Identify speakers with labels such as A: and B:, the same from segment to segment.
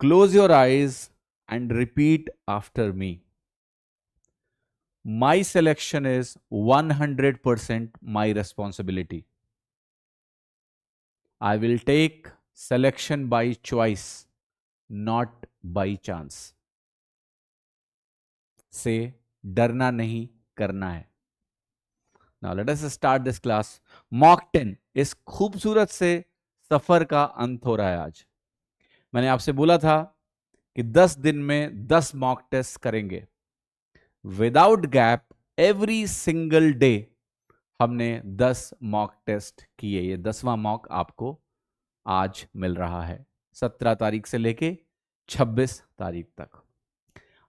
A: Close your eyes and repeat after me. My selection is 100% my responsibility. I will take selection by choice, not by chance. से डरना नहीं, करना है. Now let us start this class. Mock 10. इस खूबसूरत से सफर का अंत हो रहा है आज. मैंने आपसे बोला था कि 10 दिन में 10 मॉक टेस्ट करेंगे without gap. Every single day हमने 10 मॉक टेस्ट किए. ये 10वां मॉक आपको आज मिल रहा है, 17 तारीख से लेके 26 तारीख तक.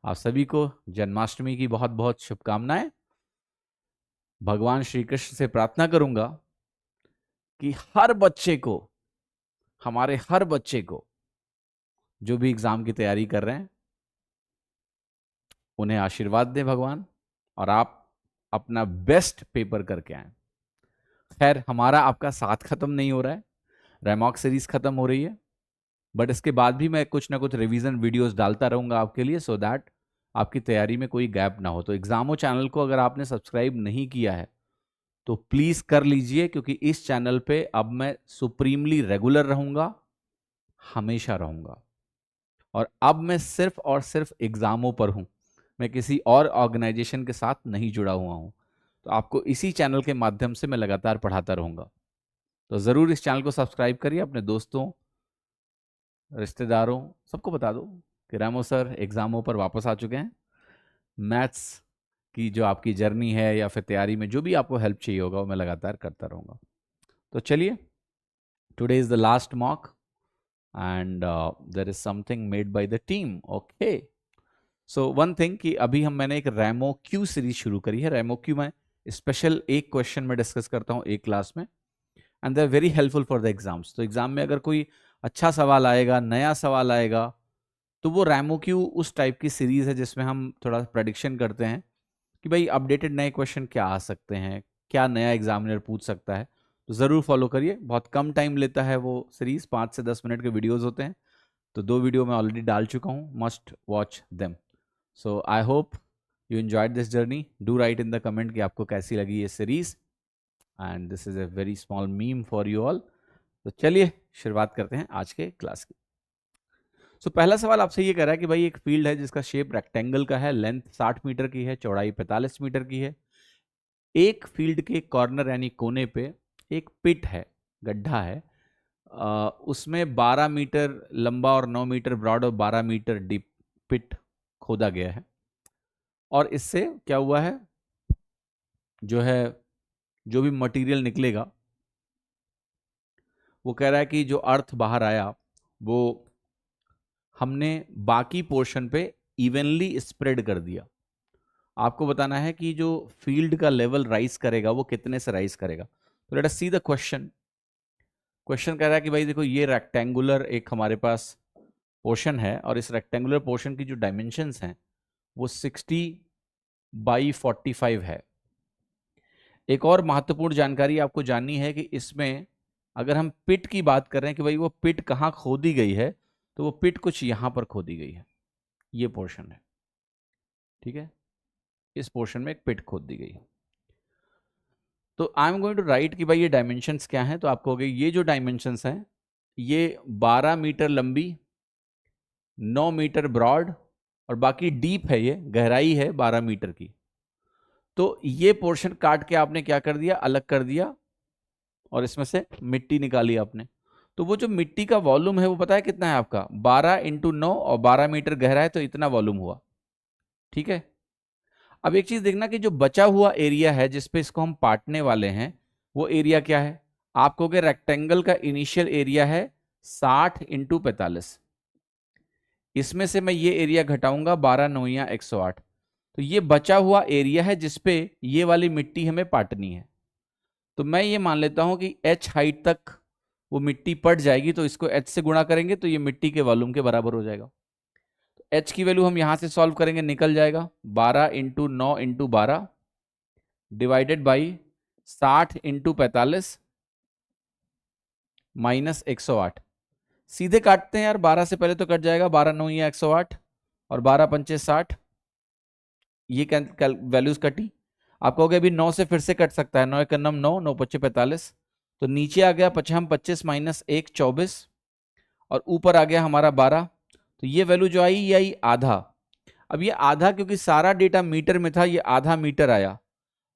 A: आप सभी को जन्माष्टमी की बहुत बहुत शुभकामनाएं. भगवान श्री कृष्ण से प्रार्थना करूंगा कि हर बच्चे को, हमारे हर बच्चे को, जो भी एग्जाम की तैयारी कर रहे हैं, उन्हें आशीर्वाद दें भगवान, और आप अपना बेस्ट पेपर करके आए. खैर, हमारा आपका साथ खत्म नहीं हो रहा है, रैमॉक सीरीज खत्म हो रही है, बट इसके बाद भी मैं कुछ ना कुछ रिवीजन वीडियोस डालता रहूंगा आपके लिए, सो दैट आपकी तैयारी में कोई गैप ना हो. तो एग्जामो चैनल को अगर आपने सब्सक्राइब नहीं किया है तो प्लीज कर लीजिए, क्योंकि इस चैनल पे अब मैं सुप्रीमली रेगुलर रहूंगा, हमेशा रहूंगा. और अब मैं सिर्फ और सिर्फ एग्जामों पर हूं, मैं किसी और ऑर्गेनाइजेशन के साथ नहीं जुड़ा हुआ हूं. तो आपको इसी चैनल के माध्यम से मैं लगातार पढ़ाता रहूंगा. तो ज़रूर इस चैनल को सब्सक्राइब करिए, अपने दोस्तों, रिश्तेदारों, सबको बता दो कि रैमो सर एग्जामों पर वापस आ चुके हैं. मैथ्स की जो आपकी जर्नी है या फिर तैयारी में जो भी आपको हेल्प चाहिए होगा वो मैं लगातार करता रहूँगा. तो चलिए, today is the last mock and there is something made by the team. Okay, so one thing कि अभी मैंने एक रैमो क्यू सीरीज शुरू करी है. रैमो क्यू में स्पेशल एक क्वेश्चन में डिस्कस करता हूँ एक क्लास में, and they are very helpful for the exams. तो एग्जाम में अगर कोई अच्छा सवाल आएगा, नया सवाल आएगा, तो वो रैमो क्यू उस टाइप की सीरीज है जिसमें हम थोड़ा प्रेडिक्शन करते हैं कि भाई अपडेटेड नए क्वेश्चन क्या आ सकते हैं, क्या नया एग्जामिनर पूछ सकता है. तो ज़रूर फॉलो करिए. बहुत कम टाइम लेता है वो सीरीज, 5 से 10 मिनट के वीडियोज़ होते हैं. तो 2 वीडियो मैं ऑलरेडी डाल चुका हूँ, must watch them. So I hope you enjoyed this journey. Do right in the comment कि आपको कैसी लगी ये series, and this is a very small meme for you all. तो चलिए शुरुआत करते हैं आज के क्लास की. सो पहला सवाल आपसे ये कह रहा है कि भाई एक फील्ड है जिसका शेप रेक्टेंगल का है, लेंथ 60 मीटर की है, चौड़ाई 45 मीटर की है. एक फील्ड के कॉर्नर यानी कोने पे एक पिट है, गड्ढा है. उसमें 12 मीटर लंबा और 9 मीटर ब्रॉड और 12 मीटर डीप पिट खोदा गया है. और इससे क्या हुआ है, जो है, जो भी मटेरियल निकलेगा, वो कह रहा है कि जो अर्थ बाहर आया वो हमने बाकी पोर्शन पे इवनली स्प्रेड कर दिया. आपको बताना है कि जो फील्ड का लेवल राइज करेगा वो कितने से राइज करेगा. तो let us see the question. Question कह रहा है कि भाई देखो, ये रेक्टेंगुलर एक हमारे पास पोर्शन है, और इस रेक्टेंगुलर पोर्शन की जो डायमेंशंस हैं वो 60 बाई 45 है. एक और महत्वपूर्ण जानकारी आपको जाननी है कि इसमें अगर हम पिट की बात कर रहे हैं कि भाई वो पिट कहाँ खोदी गई है, तो वो पिट कुछ यहां पर खोदी गई है. ये पोर्शन है, ठीक है, इस पोर्शन में एक पिट खोद दी गई. तो I am going to write कि भाई ये डायमेंशंस क्या हैं. तो आपको हो गई, ये जो डायमेंशंस हैं ये 12 मीटर लंबी, 9 मीटर ब्रॉड, और बाकी डीप है, ये गहराई है 12 मीटर की. तो ये पोर्शन काट के आपने क्या कर दिया, अलग कर दिया, और इसमें से मिट्टी निकाली आपने. तो वो जो मिट्टी का वॉल्यूम है वो पता है कितना है आपका, 12 इंटू 9, और 12 मीटर गहरा है तो इतना वॉल्यूम हुआ. ठीक है. अब एक चीज देखना कि जो बचा हुआ एरिया है जिसपे इसको हम पाटने वाले हैं, वो एरिया क्या है. आप कहोगे रेक्टेंगल का इनिशियल एरिया है 60 इंटू 45. इसमें से मैं ये एरिया घटाऊंगा 12 9 108. तो ये बचा हुआ एरिया है जिसपे ये वाली मिट्टी हमें पाटनी है. तो मैं ये मान लेता हूं कि h हाइट तक वो मिट्टी पट जाएगी, तो इसको h से गुणा करेंगे तो ये मिट्टी के वॉल्यूम के बराबर हो जाएगा. h की वैल्यू हम यहां से सॉल्व करेंगे, निकल जाएगा 12 into 9 into 12 divided by 60 into 45 minus 108. सीधे काटते हैं यार, 12 से पहले तो कट जाएगा, 12 9 या 108 और 12 पंचे 60, ये वैल्यूज कटी। आप कहोगे अभी 9 से फिर से कट सकता है, 9 एक नम 9, 9 पच्चे 45, तो नीचे आ गया 25 माइनस 1 24 और ऊपर आ गया हमारा 12, तो ये वैल्यू जो आई ये आई आधा। अब ये आधा क्योंकि सारा डेटा मीटर में था, ये आधा मीटर आया,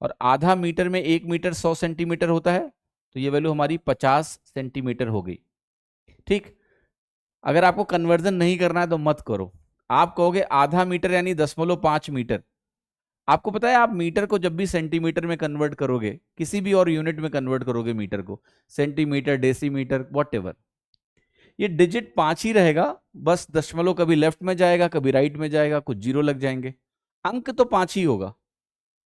A: और आधा मीटर में 1 मीटर 100 सेंटीमीटर होता है, तो ये वैल्यू हमारी 50 सेंटीमीटर हो गई। ठीक, अगर आपको कन्वर्जन नहीं करना है तो मत करो। आप कहोगे आधा मीटर यानी 0.5 मीटर। आपको पता है आप मीटर को जब भी सेंटीमीटर में कन्वर्ट करोगे, किसी भी और यूनिट में कन्वर्ट करोगे मीटर को, सेंटीमीटर डेसीमीटर व्हाटएवर, ये डिजिट 5 ही रहेगा, बस दशमलव कभी लेफ्ट में जाएगा कभी राइट में जाएगा, कुछ जीरो लग जाएंगे, अंक तो 5 ही होगा,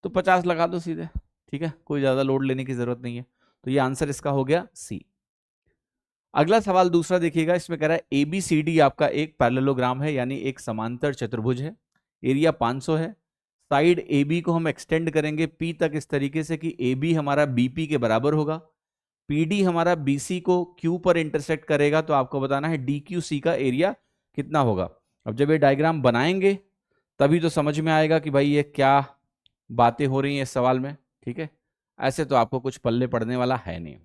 A: तो 50 लगा दो सीधे। ठीक है, कोई ज्यादा लोड लेने की जरूरत नहीं है। तो ये आंसर इसका हो गया सी। अगला सवाल दूसरा देखिएगा, इसमें कह रहा है ABCD आपका एक पैरेललोग्राम है, यानी एक समांतर चतुर्भुज है, एरिया 500 है, साइड AB को हम एक्सटेंड करेंगे P तक इस तरीके से कि AB हमारा BP के बराबर होगा, PD हमारा BC को Q पर इंटरसेक्ट करेगा, तो आपको बताना है DQC का एरिया कितना होगा। अब जब ये डायग्राम बनाएंगे तभी तो समझ में आएगा कि भाई ये क्या बातें हो रही हैं इस सवाल में। ठीक है, ऐसे तो आपको कुछ पल्ले पड़ने वाला है नहीं।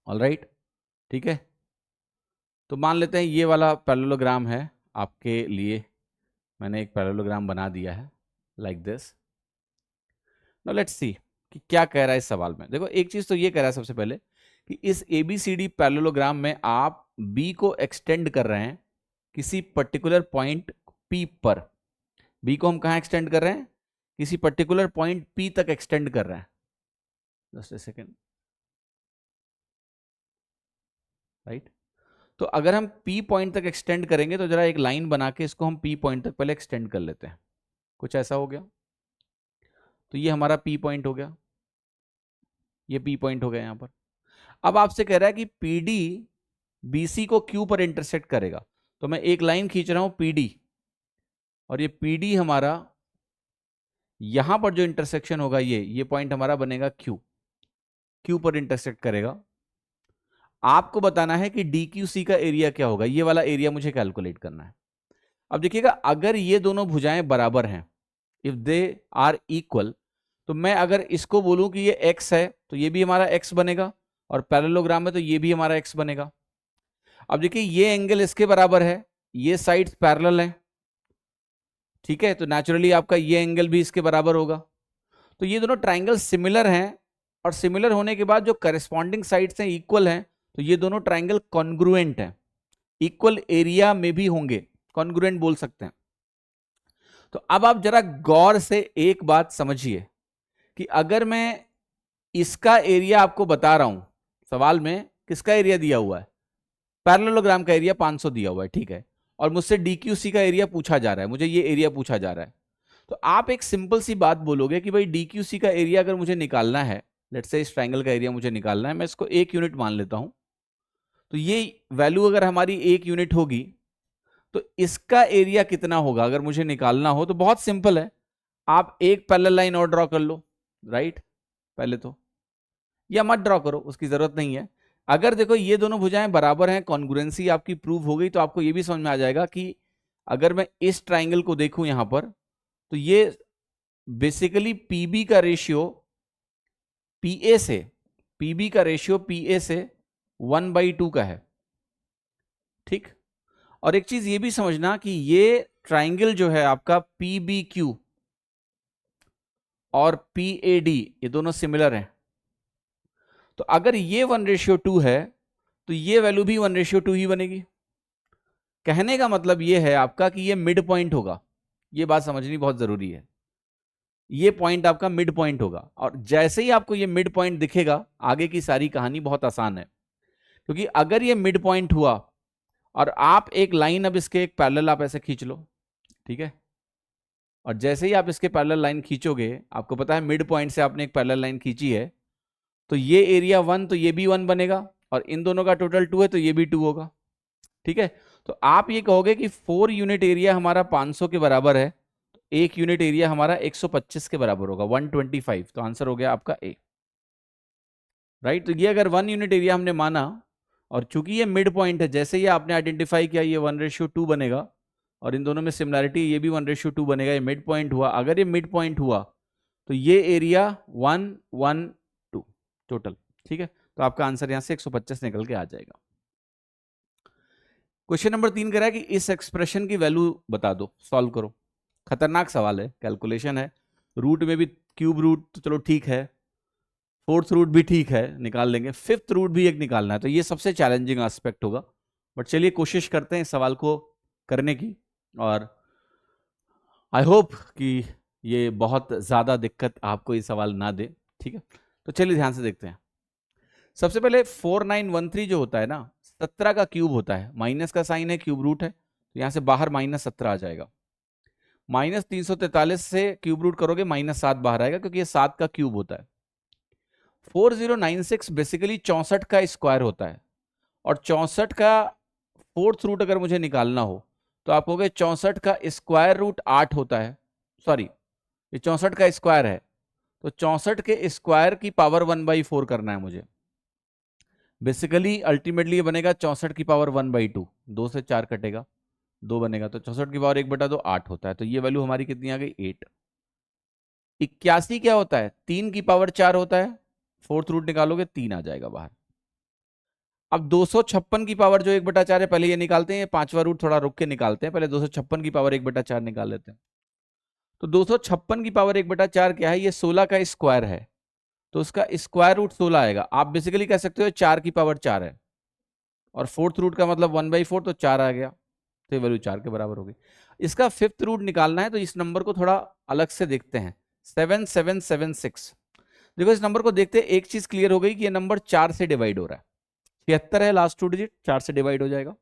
A: ऑलराइट, ठीक है, तो मान लेते हैं ये वाला पैरेललोग्राम है आपके लिए, मैंने एक पैरेललोग्राम बना दिया है like this. Now let's see कि क्या कह रहा है इस सवाल में। देखो एक चीज तो ये कह रहा है सबसे पहले कि इस ABCD पैरेललोग्राम में आप B को एक्सटेंड कर रहे हैं किसी पर्टिकुलर पॉइंट P पर। B को हम कहां एक्सटेंड कर रहे हैं, किसी पर्टिकुलर पॉइंट P तक एक्सटेंड कर रहे हैं। Just a second, right. तो अगर हम P पॉइंट तक एक्सटेंड करेंगे तो जरा एक लाइन बना के इसको हम P पॉइंट तक पहले एक्सटेंड कर लेते हैं, कुछ ऐसा हो गया। तो ये हमारा P पॉइंट हो गया, ये P पॉइंट हो गया यहां पर। अब आपसे कह रहा है कि PD BC को Q पर इंटरसेक्ट करेगा, तो मैं एक लाइन खींच रहा हूं PD, और ये PD हमारा यहां पर जो इंटरसेक्शन होगा ये पॉइंट हमारा बनेगा Q पर इंटरसेक्ट करेगा। आपको बताना है कि DQC का एरिया क्या होगा, ये वाला एरिया मुझे कैलकुलेट करना है। अब देखिएगा, अगर ये दोनों भुजाएं बराबर हैं, इफ दे आर इक्वल, तो मैं अगर इसको बोलूं कि ये x है तो ये भी हमारा x बनेगा, और पैरेललोग्राम में तो ये भी हमारा x बनेगा। अब देखिए ये एंगल इसके बराबर है, ये साइड्स पैरेलल है, ठीक है, तो नेचुरली आपका ये एंगल भी इसके बराबर होगा। तो ये दोनों ट्राइंगल सिमिलर हैं, और सिमिलर होने के बाद जो करस्पॉन्डिंग साइड्स हैं इक्वल हैं, तो ये दोनों ट्राइंगल कॉन्ग्रुएंट हैं, इक्वल एरिया में भी होंगे, कॉन्ग्रुएंट बोल सकते हैं। तो अब आप जरा गौर से एक बात समझिए कि अगर मैं इसका एरिया आपको बता रहा हूं, सवाल में किसका एरिया दिया हुआ है, पैरेललोग्राम का एरिया 500 दिया हुआ है, ठीक है, और मुझसे DQC का एरिया पूछा जा रहा है, मुझे ये एरिया पूछा जा रहा है, तो आप एक सिंपल सी बात बोलोगे कि भाई DQC का एरिया अगर मुझे निकालना है, लेट्स से इस ट्रायंगल का एरिया मुझे निकालना है, मैं इसको 1 यूनिट मान लेता हूं, तो ये वैल्यू अगर हमारी 1 यूनिट होगी तो इसका एरिया कितना होगा अगर मुझे निकालना हो, तो बहुत सिंपल है, आप एक पैरेलल लाइन और ड्रॉ कर लो, राइट, पहले तो, या मत ड्रॉ करो, उसकी जरूरत नहीं है। अगर देखो ये दोनों भुजाएं बराबर हैं, कॉन्ग्रुएंसी आपकी प्रूव हो गई, तो आपको ये भी समझ में आ जाएगा कि अगर मैं इस ट्राइंगल को देखूं यहां पर, तो ये बेसिकली PB का रेशियो PA से, PB का रेशियो PA से 1/2 का है, ठीक। और एक चीज ये भी समझना कि ये ट्राइंगल जो है आपका PBQ और PAD ये दोनों सिमिलर हैं, तो अगर ये 1/2 है तो ये वैल्यू भी 1/2 ही बनेगी। कहने का मतलब ये है आपका कि ये मिड पॉइंट होगा, ये बात समझनी बहुत जरूरी है, ये पॉइंट आपका मिड पॉइंट होगा, और जैसे ही आपको ये मिड पॉइंट दिखेगा आगे की सारी कहानी बहुत आसान है, क्योंकि अगर ये मिड पॉइंट हुआ और आप एक लाइन, अब इसके एक पैरेलल आप ऐसे खींच लो, ठीक है, और जैसे ही आप इसके पैरेलल लाइन खींचोगे, आपको पता है मिड पॉइंट से आपने एक पैरेलल लाइन खींची है, तो ये एरिया 1 तो ये भी 1 बनेगा, और इन दोनों का टोटल 2 है तो ये भी 2 होगा, ठीक है। तो आप ये कहोगे कि 4 यूनिट एरिया हमारा 500 के बराबर है, तो 1 यूनिट एरिया हमारा 125 के बराबर होगा, 125, तो आंसर हो गया आपका ए, राइट। तो ये अगर 1 यूनिट एरिया हमने माना और चूंकि ये मिड पॉइंट है, जैसे ही आपने आइडेंटिफाई किया ये 1:2 बनेगा, और इन दोनों में सिमिलैरिटी, ये भी 1:2 बनेगा, ये मिड पॉइंट हुआ। अगर ये मिड पॉइंट हुआ तो ये एरिया 1:1:2 टोटल, ठीक है। तो आपका आंसर यहां से 125 निकल के आ जाएगा। क्वेश्चन नंबर 3 कह रहा है कि इस एक्सप्रेशन की वैल्यू बता दो, सॉल्व करो। खतरनाक सवाल है, कैलकुलेशन है, रूट में भी क्यूब रूट तो चलो ठीक है, फोर्थ रूट भी ठीक है, निकाल लेंगे, फिफ्थ रूट भी एक निकालना है, तो ये सबसे चैलेंजिंग एस्पेक्ट होगा। बट चलिए कोशिश करते हैं इस सवाल को करने की, और आई होप कि ये बहुत ज़्यादा दिक्कत आपको ये सवाल ना दे, ठीक है। तो चलिए ध्यान से देखते हैं। सबसे पहले 4913 जो होता है ना, 17 का क्यूब होता है, माइनस का साइन है, क्यूब रूट है, तो यहां से बाहर -17 आ जाएगा। -343 से क्यूब रूट करोगे -7 बाहर आएगा, क्योंकि ये 7 का क्यूब होता है। 4096 बेसिकली 64 का स्क्वायर होता है, और 64 का फोर्थ रूट अगर मुझे निकालना हो तो आप कहोगे 64 का स्क्वायर रूट 8 होता है, सॉरी ये 64 का स्क्वायर है, तो 64 के स्क्वायर की पावर 1/4 करना है मुझे। बेसिकली अल्टीमेटली ये बनेगा 64 की पावर 1/2, 2 से 4 कटेगा, 2 बनेगा, तो 64 की पावर 1/2 8 होता है, तो ये वैल्यू हमारी कितनी आ गई 8। 81 क्या होता है, 3 की पावर 4 होता है, फोर्थ रूट निकालोगे 3 आ जाएगा बाहर। अब 256 की पावर जो 1/4 है, पहले ये निकालते हैं, पांचवा रूट थोड़ा रुक के निकालते हैं, पहले 256 की पावर 1/4 निकाल लेते हैं। तो 256 की पावर 1/4 क्या है, ये 16 का स्क्वायर है, तो उसका स्क्वायर रूट 16 आएगा। आप बेसिकली कह सकते हो 4 की पावर 4 है, और फोर्थ रूट का मतलब 1/4, तो 4 आ गया, तो वैल्यू 4 के बराबर होगी। इसका फिफ्थ रूट निकालना है, तो इस नंबर को थोड़ा अलग से देखते हैं, 7776। देखो इस नंबर को देखते एक चीज क्लियर हो गई कि ये नंबर 4 से डिवाइड हो रहा है, 76 है लास्ट 2 डिजिट, 4 से डिवाइड हो जाएगा।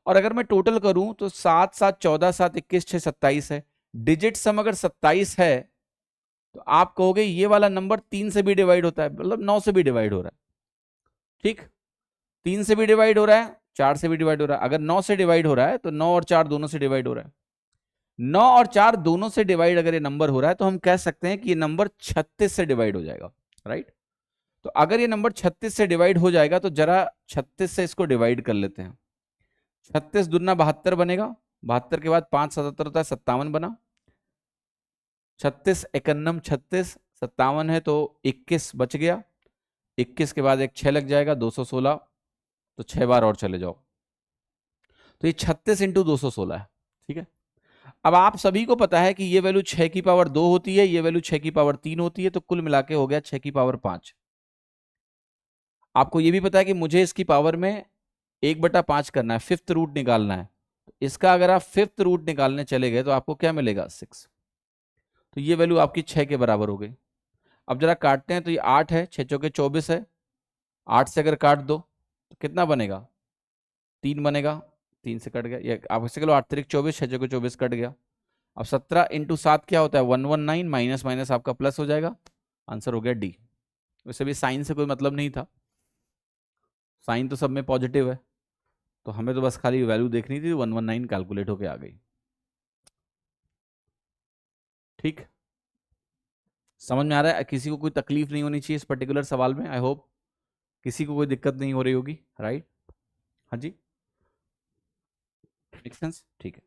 A: और अगर मैं टोटल करूं तो 7 7 14 7 21 6 27 है, डिजिट सम अगर 27 है, तो आप कहोगे ये वाला नंबर 3 से भी डिवाइड होता है, मतलब 9 से भी डिवाइड हो रहा है, ठीक, 3 से भी डिवाइड हो रहा है, 4 से भी डिवाइड हो रहा है। अगर 9 से डिवाइड हो रहा है तो 9 और 4 दोनों से डिवाइड हो रहा है, 9 और 4 दोनों से डिवाइड अगर ये नंबर हो रहा है, तो हम कह सकते हैं कि ये नंबर 36 से डिवाइड हो जाएगा, राइट। तो अगर ये नंबर 36 से डिवाइड हो जाएगा, तो जरा 36 से इसको डिवाइड कर लेते हैं। 36 दूना 72 बनेगा, 72 के बाद 5 77 होता है, 57 बना। 36 एकन्नम 36, 57 है तो 21 बच गया, 21 के बाद एक 6 लग जाएगा, 216, तो 6 बार और चले जाओ, तो ये 36 इंटू 216 है, ठीक है। अब आप सभी को पता है कि ये वैल्यू 6 की पावर 2 होती है, ये वैल्यू 6 की पावर 3 होती है, तो कुल मिला के हो गया 6 की पावर 5। आपको ये भी पता है कि मुझे इसकी पावर में 1/5 करना है, फिफ्थ रूट निकालना है। इसका अगर आप फिफ्थ रूट निकालने चले गए तो आपको क्या मिलेगा 6, तो ये वैल्यू आपकी 6 के बराबर हो गई। अब जरा काटते हैं, तो ये 8 है, 6 चौके 24 है, 8 से अगर काट दो तो कितना बनेगा 3 बनेगा, 3 से कट गया, ये आप ऐसे करो 8 3 24, 6 चौके 24 कट गया। अब 17 इंटू 7 क्या होता है 119, माइनस माइनस आपका प्लस हो जाएगा, आंसर हो गया डी। वैसे भी साइन से कोई मतलब नहीं था, साइन तो सब में पॉजिटिव है, तो हमें तो बस खाली वैल्यू देखनी थी, 119 कैलकुलेट होके आ गई, ठीक। समझ में आ रहा है, किसी को कोई तकलीफ नहीं होनी चाहिए इस पर्टिकुलर सवाल में, आई होप किसी को कोई दिक्कत नहीं हो रही होगी, राइट। हाँ जी, मेक सेंस, ठीक है।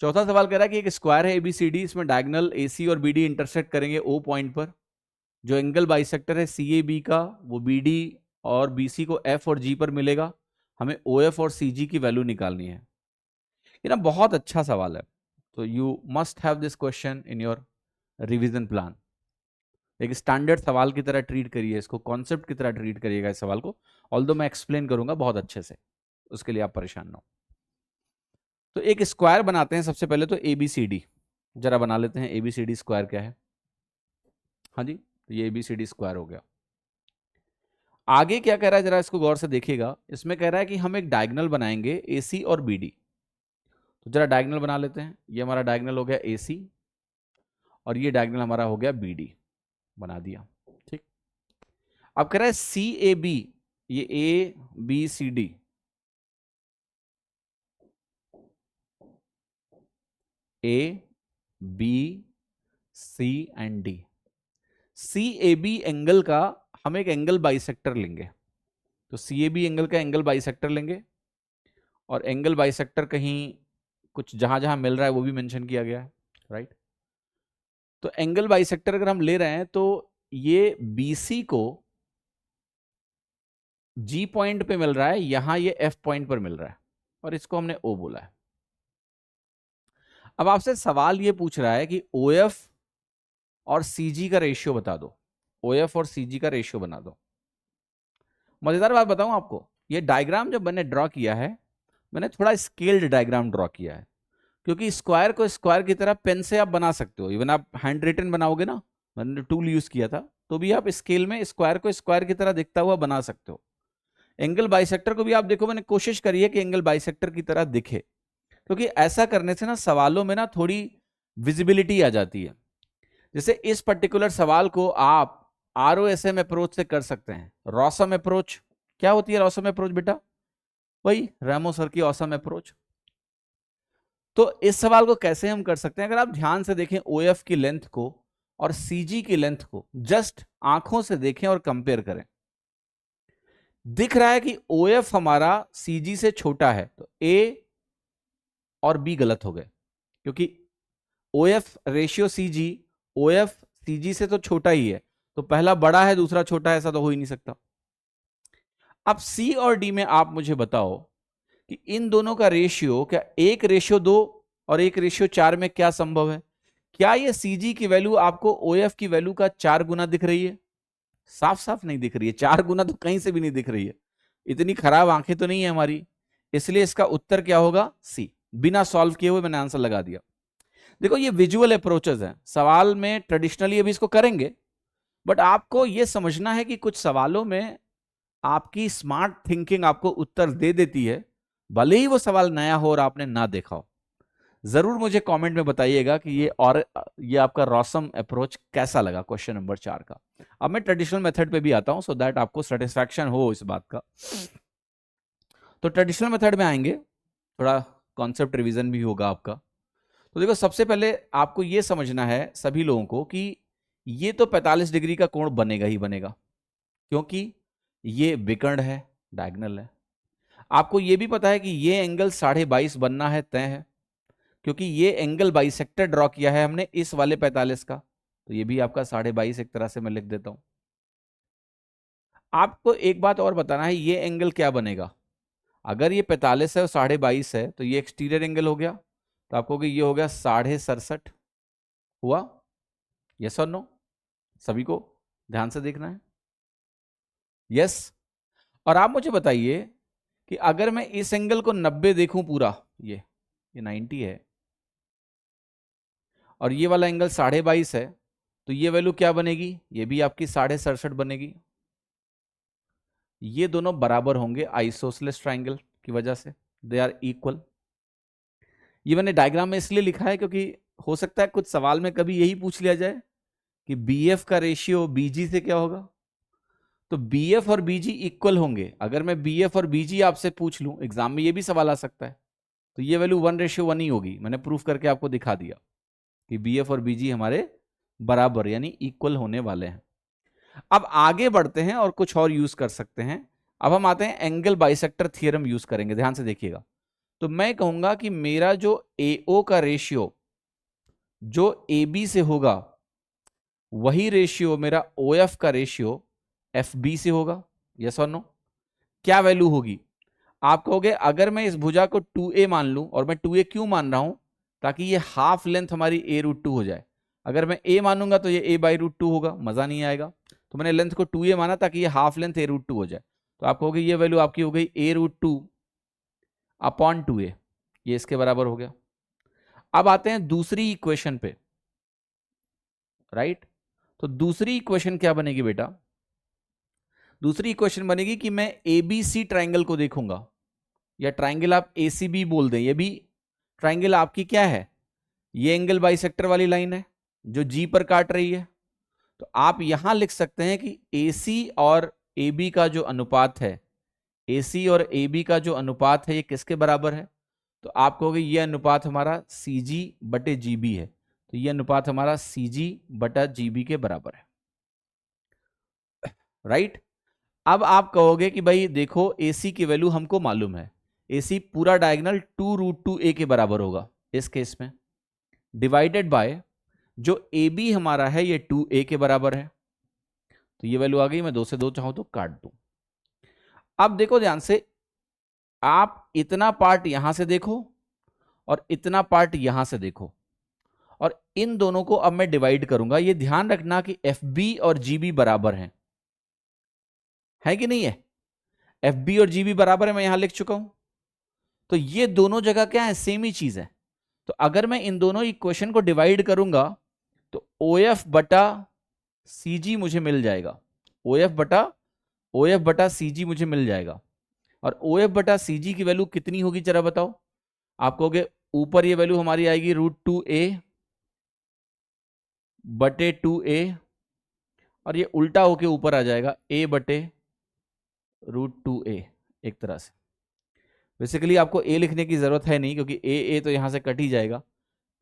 A: चौथा सवाल कह रहा है कि एक स्क्वायर है एबीसीडी, इसमें डायगोनल एसी और बीडी इंटरसेक्ट करेंगे ओ पॉइंट पर, जो एंगल बाइसेक्टर है सीएबी का, वो बीडी और बीसी को एफ और जी पर मिलेगा, हमें ओएफ और सीजी की वैल्यू निकालनी है। ये ना बहुत अच्छा सवाल है, तो you must have this question in your revision plan. एक स्टैंडर्ड सवाल की तरह ट्रीट करिए इसको, कॉन्सेप्ट की तरह ट्रीट करिएगा इस सवाल को, ऑल्दो मैं एक्सप्लेन करूंगा बहुत अच्छे से, उसके लिए आप परेशान ना हो। तो एक स्क्वायर बनाते हैं सबसे पहले, तो एबीसीडी जरा बना लेते हैं, एबीसीडी स्क्वायर क्या है। हाँ जी, तो ये एबीसीडी स्क्वायर हो गया। आगे क्या कह रहा है जरा इसको गौर से देखिएगा, इसमें कह रहा है कि हम एक डायगोनल बनाएंगे एसी और बीडी, तो जरा डायगोनल बना लेते हैं। ये हमारा डायगोनल हो गया एसी, और ये डायगोनल हमारा हो गया बीडी, बना दिया, ठीक। अब कह रहा है सी ए बी, ये A B C D, A B C and D, C A B angle का हम एक एंगल बाइसेक्टर लेंगे, तो CAB एंगल का एंगल बाइसेक्टर लेंगे, और एंगल बाइसेक्टर कहीं कुछ जहां जहां मिल रहा है वो भी मेंशन किया गया है, राइट। तो एंगल बाइसेक्टर अगर हम ले रहे हैं तो ये BC को G पॉइंट पे मिल रहा है, यहां ये F पॉइंट पर मिल रहा है, और इसको हमने O बोला है। अब आपसे सवाल ये पूछ रहा है कि OF और CG का रेशियो बता दो, OF और CG का रेशियो बना दो। मजेदार बात बताऊं आपको, ये डायग्राम जब मैंने ड्रॉ किया है, मैंने थोड़ा स्केल्ड डायग्राम ड्रॉ किया है, क्योंकि स्क्वायर को स्क्वायर की तरह पेन से आप बना सकते हो। इवन आप हैंड रिटन बनाओगे ना, मैंने टूल यूज किया था, तो भी आप स्केल में स्क्वायर को स्क्वायर की तरह दिखता हुआ बना सकते हो। एंगल बाइसेक्टर को भी आप देखो, मैंने कोशिश करी है कि एंगल बाइसेक्टर की तरह दिखे, क्योंकि ऐसा करने से ना सवालों में ना थोड़ी विजिबिलिटी आ जाती है। जैसे इस पर्टिकुलर सवाल को आप ROSM अप्रोच से कर सकते हैं। रॉसम अप्रोच क्या होती है? रॉसम अप्रोच बेटा वही रैमो सर की ऑसम अप्रोच। तो इस सवाल को कैसे हम कर सकते हैं? अगर आप ध्यान से देखें OF की लेंथ को और CG की लेंथ को, जस्ट आंखों से देखें और कंपेयर करें, दिख रहा है कि OF हमारा CG से छोटा है, तो A और B गलत हो गए, क्योंकि OF ratio CG, OF CG से तो छोटा ही है, तो पहला बड़ा है दूसरा छोटा है, ऐसा तो हो ही नहीं सकता। अब C और D में आप मुझे बताओ कि इन दोनों का रेशियो क्या 1:2 और 1:4 में क्या संभव है? क्या ये CG की वैल्यू आपको OF की वैल्यू का 4 गुना दिख रही है? साफ साफ नहीं दिख रही है, 4 गुना तो कहीं से भी नहीं दिख रही है। इतनी खराब आंखें तो नहीं है हमारी, इसलिए इसका उत्तर क्या होगा? C। बिना सॉल्व किए हुए मैंने आंसर लगा दिया। देखो ये विजुअल अप्रोचेस हैं, सवाल में ट्रेडिशनली अभी इसको करेंगे, बट आपको ये समझना है कि कुछ सवालों में आपकी स्मार्ट थिंकिंग आपको उत्तर दे देती है, भले ही वो सवाल नया हो और आपने ना देखा हो। जरूर मुझे कमेंट में बताइएगा कि ये आपका रॉसम अप्रोच कैसा लगा क्वेश्चन नंबर 4 का। अब मैं ट्रेडिशनल मेथड पे भी आता हूं, सो दैट आपको सेटिस्फैक्शन हो इस बात का। तो ट्रेडिशनल मेथड में आएंगे, थोड़ा कॉन्सेप्ट रिवीजन भी होगा आपका। तो देखो सबसे पहले आपको यह समझना है सभी लोगों को कि ये तो 45 डिग्री का कोण बनेगा ही बनेगा, क्योंकि ये विकर्ण है, डायगोनल है। आपको यह भी पता है कि ये एंगल 22.5 बनना है, तय है, क्योंकि ये एंगल बाइसेक्टर ड्रॉ किया है हमने इस वाले 45 का, तो ये भी आपका 22.5 एक तरह से मैं लिख देता हूं। आपको एक बात और बताना है, ये एंगल क्या बनेगा? अगर ये 45 है और 22.5 है, तो ये एक्सटीरियर एंगल हो गया, तो आपको ये हो गया 67.5 हुआ। यस और नो? सभी को ध्यान से देखना है। यस। और आप मुझे बताइए कि अगर मैं इस एंगल को 90 देखूं पूरा, ये 90 है, और ये वाला एंगल 22.5 है, तो ये वैल्यू क्या बनेगी? ये भी आपकी 67.5 बनेगी। ये दोनों बराबर होंगे आइसोसेलेस ट्राइंगल की वजह से, दे आर इक्वल। ये मैंने डायग्राम में इसलिए लिखा है क्योंकि हो सकता है कुछ सवाल में कभी यही पूछ लिया जाए कि BF का रेशियो BG से क्या होगा। तो BF और BG इक्वल होंगे। अगर मैं BF और BG आपसे पूछ लूं, एग्जाम में ये भी सवाल आ सकता है, तो ये वैल्यू 1:1 ही होगी। मैंने प्रूफ करके आपको दिखा दिया कि BF और BG हमारे बराबर यानी इक्वल होने वाले हैं। अब आगे बढ़ते हैं और कुछ और यूज कर सकते हैं। अब हम आते हैं एंगल बाइसेक्टर थ्योरम यूज करेंगे, ध्यान से देखिएगा। तो मैं कहूंगा कि मेरा जो AO का रेशियो जो AB से होगा, वही रेशियो मेरा OF का रेशियो FB से होगा। यस और नो? क्या वैल्यू होगी? आप कहोगे अगर मैं इस भुजा को 2A मान लूं, और मैं 2A क्यों मान रहा हूं? ताकि ये हाफ लेंथ हमारी A√2 हो जाए। अगर मैं A मानूंगा तो ये A/√2 होगा, मजा नहीं आएगा। तो मैंने लेंथ को 2A माना ताकि ये हाफ लेंथ A√2 हो जाए। तो आप कहोगे ये वैल्यू आपकी हो गई A√2 अपॉन 2A, ये इसके बराबर हो गया। अब आते हैं दूसरी इक्वेशन पे, राइट। तो दूसरी इक्वेशन क्या बनेगी बेटा? दूसरी इक्वेशन बनेगी कि मैं ABC ट्राइंगल को देखूंगा, या ट्राइंगल आप ACB बोल दें, ये भी ट्राइंगल आपकी क्या है? ये एंगल बाइसेक्टर वाली लाइन है जो G पर काट रही है। तो आप यहां लिख सकते हैं कि AC और AB का जो अनुपात है, AC और AB का जो अनुपात है, ये किसके बराबर है? तो आप कहोगे ये अनुपात हमारा CG/GB है। तो ये अनुपात हमारा CG/GB के बराबर है, राइट। अब आप कहोगे कि भाई देखो AC की वैल्यू हमको मालूम है, AC पूरा डायगोनल 2√2a के बराबर होगा इस केस में, डिवाइडेड बाय जो AB हमारा है ये 2a के बराबर है, तो ये वैल्यू आ गई। मैं 2 से 2 चाहूं तो काट दूं। अब देखो ध्यान से, आप इतना पार्ट यहां से देखो और इतना पार्ट यहां से देखो, और इन दोनों को अब मैं डिवाइड करूंगा। ये ध्यान रखना कि FB और GB बराबर हैं, है कि नहीं है? FB और GB बराबर है, मैं यहां लिख चुका हूं। तो ये दोनों जगह क्या है, सेम ही चीज है। तो अगर मैं इन दोनों इक्वेशन को डिवाइड करूंगा तो OF बटा CG मुझे मिल जाएगा, OF बटा CG मुझे मिल जाएगा। और OF बटा CG की वैल्यू कितनी होगी जरा बताओ? आप कहोगे ऊपर ये वैल्यू हमारी आएगी √2a बटे 2a, और ये उल्टा होके ऊपर आ जाएगा a बटे √2a। एक तरह से बेसिकली आपको a लिखने की जरूरत है नहीं, क्योंकि a तो यहां से कट ही जाएगा,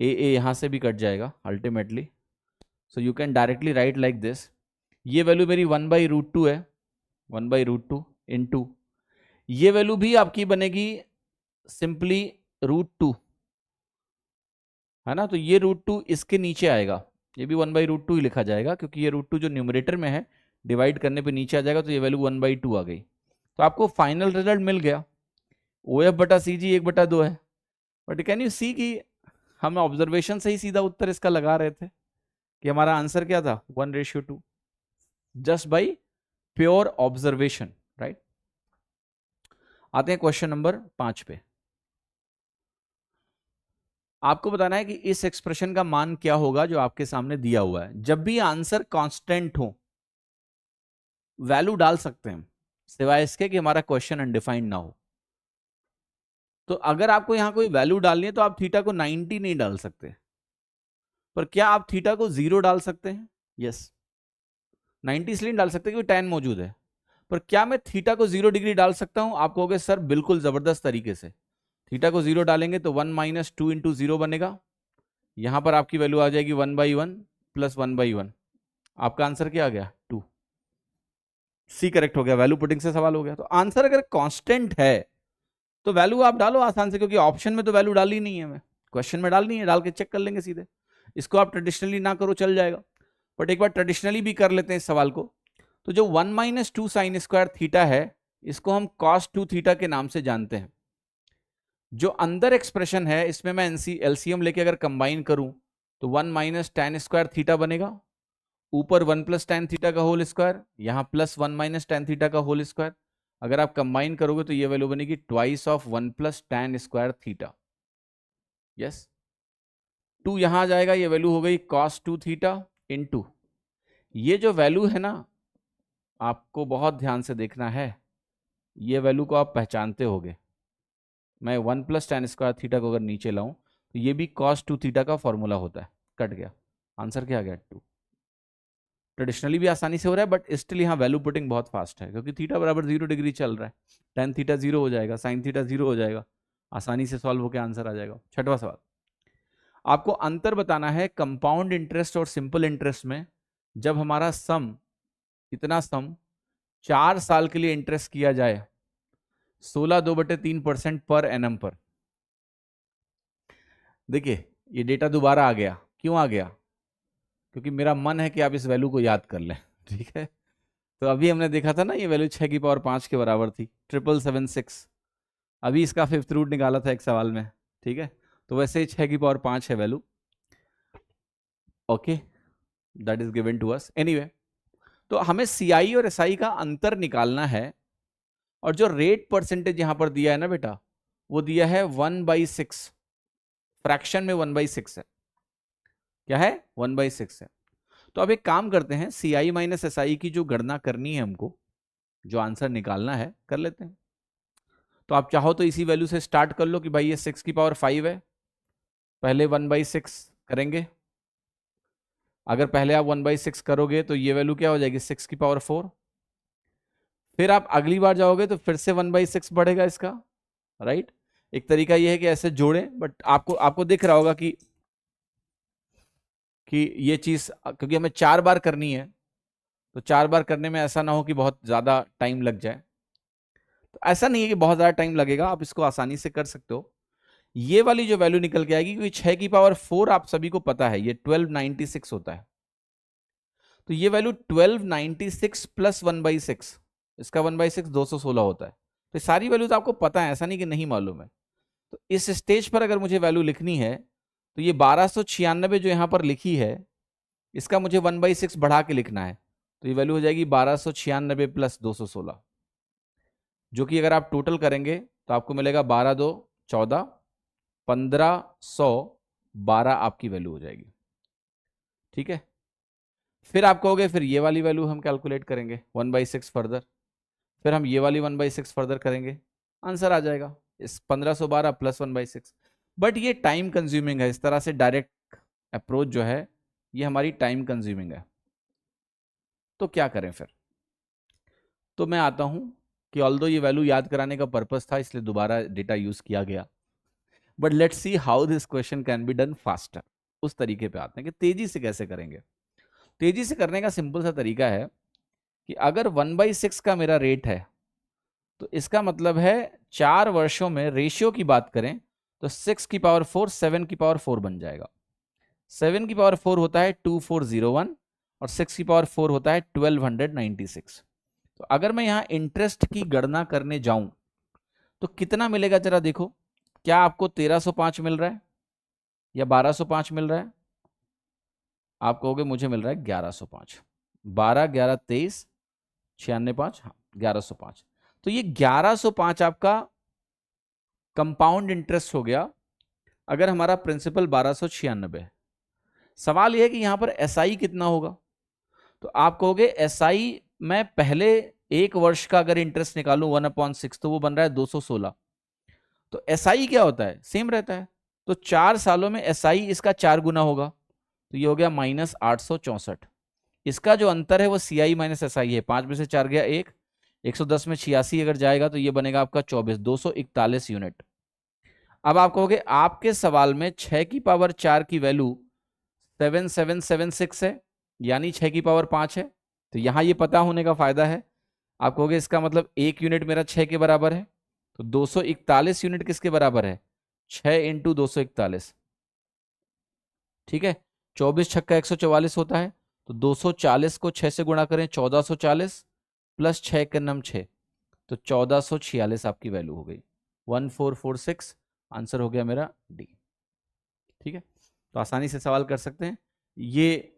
A: a यहां से भी कट जाएगा ultimately. So you can directly right like this. ये वैल्यू मेरी 1/√2 है, 1/√2 इंटू ये वैल्यू भी आपकी बनेगी सिंपली √2, है ना? तो ये √2 इसके नीचे आएगा, ये भी 1/√2 ही लिखा जाएगा, क्योंकि ये √2 जो न्यूमरेटर में है डिवाइड करने पे नीचे आ जाएगा, तो ये वैल्यू 1/2 आ गई। तो आपको फाइनल रिजल्ट मिल गया, OF बटा CG 1/2 है। बट कैन यू सी कि हम ऑब्जर्वेशन से ही सीधा उत्तर इसका लगा रहे थे कि हमारा आंसर क्या था, 1:2, just by pure observation, right? आते हैं क्वेश्चन नंबर 5 पे। आपको बताना है कि इस एक्सप्रेशन का मान क्या होगा जो आपके सामने दिया हुआ है। जब भी आंसर कांस्टेंट हो वैल्यू डाल सकते हैं, सिवाय इसके कि हमारा क्वेश्चन अनडिफाइंड ना हो। तो अगर आपको यहां कोई वैल्यू डालनी है तो आप थीटा को 90 नहीं डाल सकते, पर क्या आप थीटा को 0 डाल सकते हैं? यस, 90 इसलिए नहीं डाल सकते क्योंकि tan मौजूद है। पर क्या मैं थीटा को 0 डिग्री डाल सकता हूं? आप कहोगे सर बिल्कुल जबरदस्त तरीके से। थीटा को 0 डालेंगे तो 1 - 2 × 0 बनेगा, यहां पर आपकी वैल्यू आ जाएगी 1/1 प्लस 1/1। आपका आंसर क्या आ गया? 2। सी करेक्ट हो गया, वैल्यू पुटिंग से सवाल हो गया। तो आंसर अगर कांस्टेंट है तो वैल्यू आप डालो आसान से, क्योंकि ऑप्शन में तो वैल्यू डाली नहीं है, मैं क्वेश्चन में डालनी है, डाल के चेक कर लेंगे सीधे। इसको आप ट्रेडिशनली ना करो चल जाएगा, बट एक बार ट्रेडिशनली भी कर लेते हैं इस सवाल को। तो जो 1 - 2 sin² थीटा है, इसको हम cos 2 थीटा के नाम से जानते हैं। जो अंदर एक्सप्रेशन है इसमें मैं LCM लेके अगर कंबाइन करूं तो 1 - tan² थीटा बनेगा, ऊपर 1 + tan थीटा का होल स्क्वायर, यहां +1 - tan थीटा का होल स्क्वायर। अगर आप कंबाइन करोगे तो ये वैल्यू बनेगी twice of 1 + tan² theta. Yes, 2 यहां आ जाएगा, ये वैल्यू हो गई cos 2 थीटा इंटू ये जो वैल्यू है ना, आपको बहुत ध्यान से देखना है, ये वैल्यू को आप पहचानते होगे। मैं 1 + tan² थीटा को अगर नीचे लाऊं तो ये भी cos 2 थीटा का फॉर्मूला होता है। कट गया, आंसर क्या आ गया? 2। ट्रेडिशनली भी आसानी से हो रहा है, बट स्टिल यहाँ वैल्यू पुटिंग बहुत फास्ट है, क्योंकि थीटा बराबर 0 डिग्री चल रहा है। tan थीटा 0 हो जाएगा, sin थीटा 0 हो जाएगा, आसानी से सॉल्व होकर आंसर आ जाएगा। छठवां सवाल, आपको अंतर बताना है कंपाउंड इंटरेस्ट और सिंपल इंटरेस्ट में। जब हमारा सम, इतना सम 4 साल के लिए इंटरेस्ट किया जाए 16.2/3% पर एनम पर। देखिए ये डेटा दोबारा आ गया, क्यों आ गया? क्योंकि मेरा मन है कि आप इस वैल्यू को याद कर लें, ठीक है? तो अभी हमने देखा था ना, ये वैल्यू 6⁵ के बराबर थी, 777 अभी इसका 5th रूट निकाला था एक सवाल में, ठीक है? तो वैसे ही 6⁵ है value. Okay, that is given to us anyway. तो हमें CI और SI का अंतर निकालना है, और जो रेट परसेंटेज यहां पर दिया है ना बेटा, वो दिया है 1/6, फ्रैक्शन में 1/6 है। क्या है? 1/6 है। तो अब एक काम करते हैं, CI - SI की जो गणना करनी है हमको, जो आंसर निकालना है, कर लेते हैं। तो आप चाहो तो इसी वैल्यू से स्टार्ट कर लो कि भाई ये 6⁵ है, पहले 1/6 करेंगे। अगर पहले आप 1/6 करोगे तो ये वैल्यू क्या हो जाएगी? 6⁴। फिर आप अगली बार जाओगे तो फिर से 1/6 बढ़ेगा इसका, राइट? एक तरीका ये है कि ऐसे जोड़ें, बट आपको दिख रहा होगा कि ये चीज, क्योंकि हमें 4 बार करनी है तो 4 बार करने में ऐसा ना हो कि बहुत ज़्यादा टाइम लग जाए। तो ऐसा नहीं है कि बहुत ज़्यादा टाइम लगेगा, आप इसको आसानी से कर सकते हो। ये वाली जो वैल्यू निकल के आएगी, क्योंकि 6 की पावर 4 आप सभी को पता है ये 1296 होता है, तो ये वैल्यू 1296 प्लस 1/6, इसका 1/6 216 होता है। तो सारी वैल्यूज आपको पता है, ऐसा नहीं कि नहीं मालूम है। तो इस स्टेज पर अगर मुझे वैल्यू लिखनी है तो ये 1296 जो यहां पर लिखी है, इसका मुझे 1/6 बढ़ा के लिखना है, तो ये वैल्यू हो जाएगी 1296 प्लस 216, जो कि अगर आप टोटल करेंगे तो आपको मिलेगा 12 2 14, 1512 आपकी वैल्यू हो जाएगी। ठीक है, फिर आप कहोगे फिर ये वाली वैल्यू हम कैलकुलेट करेंगे 1/6 फर्दर, फिर हम ये वाली 1/6 फर्दर करेंगे, आंसर आ जाएगा इस 1512 प्लस 1/6। बट ये टाइम कंज्यूमिंग है, इस तरह से डायरेक्ट अप्रोच जो है ये हमारी टाइम कंज्यूमिंग है। तो क्या करें फिर? तो मैं आता हूं कि ऑल्दो ये वैल्यू याद कराने का पर्पस था इसलिए दोबारा डेटा यूज किया गया, but let's see how this question can be done faster. उस तरीके पे आते हैं कि तेजी से कैसे करेंगे। तेजी से करने का सिंपल सा तरीका है कि अगर 1/6 का मेरा रेट है तो इसका मतलब है 4 वर्षों में रेशियो की बात करें तो 6 की पावर 4 7 की पावर 4 बन जाएगा। 7 की पावर 4 होता है 2401 और 6 की पावर 4 होता है 1296। तो अगर मैं यहां इंटरेस्ट की गणना करने जाऊं तो कितना मिलेगा जरा देखो, क्या आपको 1305 मिल रहा है या 1205 मिल रहा है? आप कहोगे मुझे मिल रहा है 1105। 12 11 23 96 5, हाँ 1105। तो ये 1105 आपका कंपाउंड इंटरेस्ट हो गया अगर हमारा प्रिंसिपल 1296 है। सवाल यह है कि यहां पर एसआई कितना होगा, तो आप कहोगे एसआई मैं पहले एक वर्ष का अगर इंटरेस्ट निकालूं 1/6 तो वो बन रहा है 216। तो एसआई क्या होता है, सेम रहता है, तो 4 सालों में एसआई इसका 4 गुना होगा, तो ये हो गया -864। इसका जो अंतर है वो सीआई माइनस एसआई है, 5 में से 4 गया 1, 110 में 86 अगर जाएगा तो ये बनेगा आपका 24, 241 यूनिट। अब आप कहोगे आपके सवाल में 6 की पावर 4 की वैल्यू 7776 है, यानी 6 की पावर 5 है, तो यहां ये पता होने का फायदा है। आप कहोगे इसका मतलब 1 यूनिट मेरा 6 के बराबर है, तो 241 यूनिट किसके बराबर है, 6 इंटू 241। ठीक है, 24 छक्का 144 होता है, तो 240 को 6 से गुणा करें 1440 प्लस 6 के नम 6, तो 1446 आपकी वैल्यू हो गई, 1446 आंसर हो गया मेरा डी। ठीक है, तो आसानी से सवाल कर सकते हैं, ये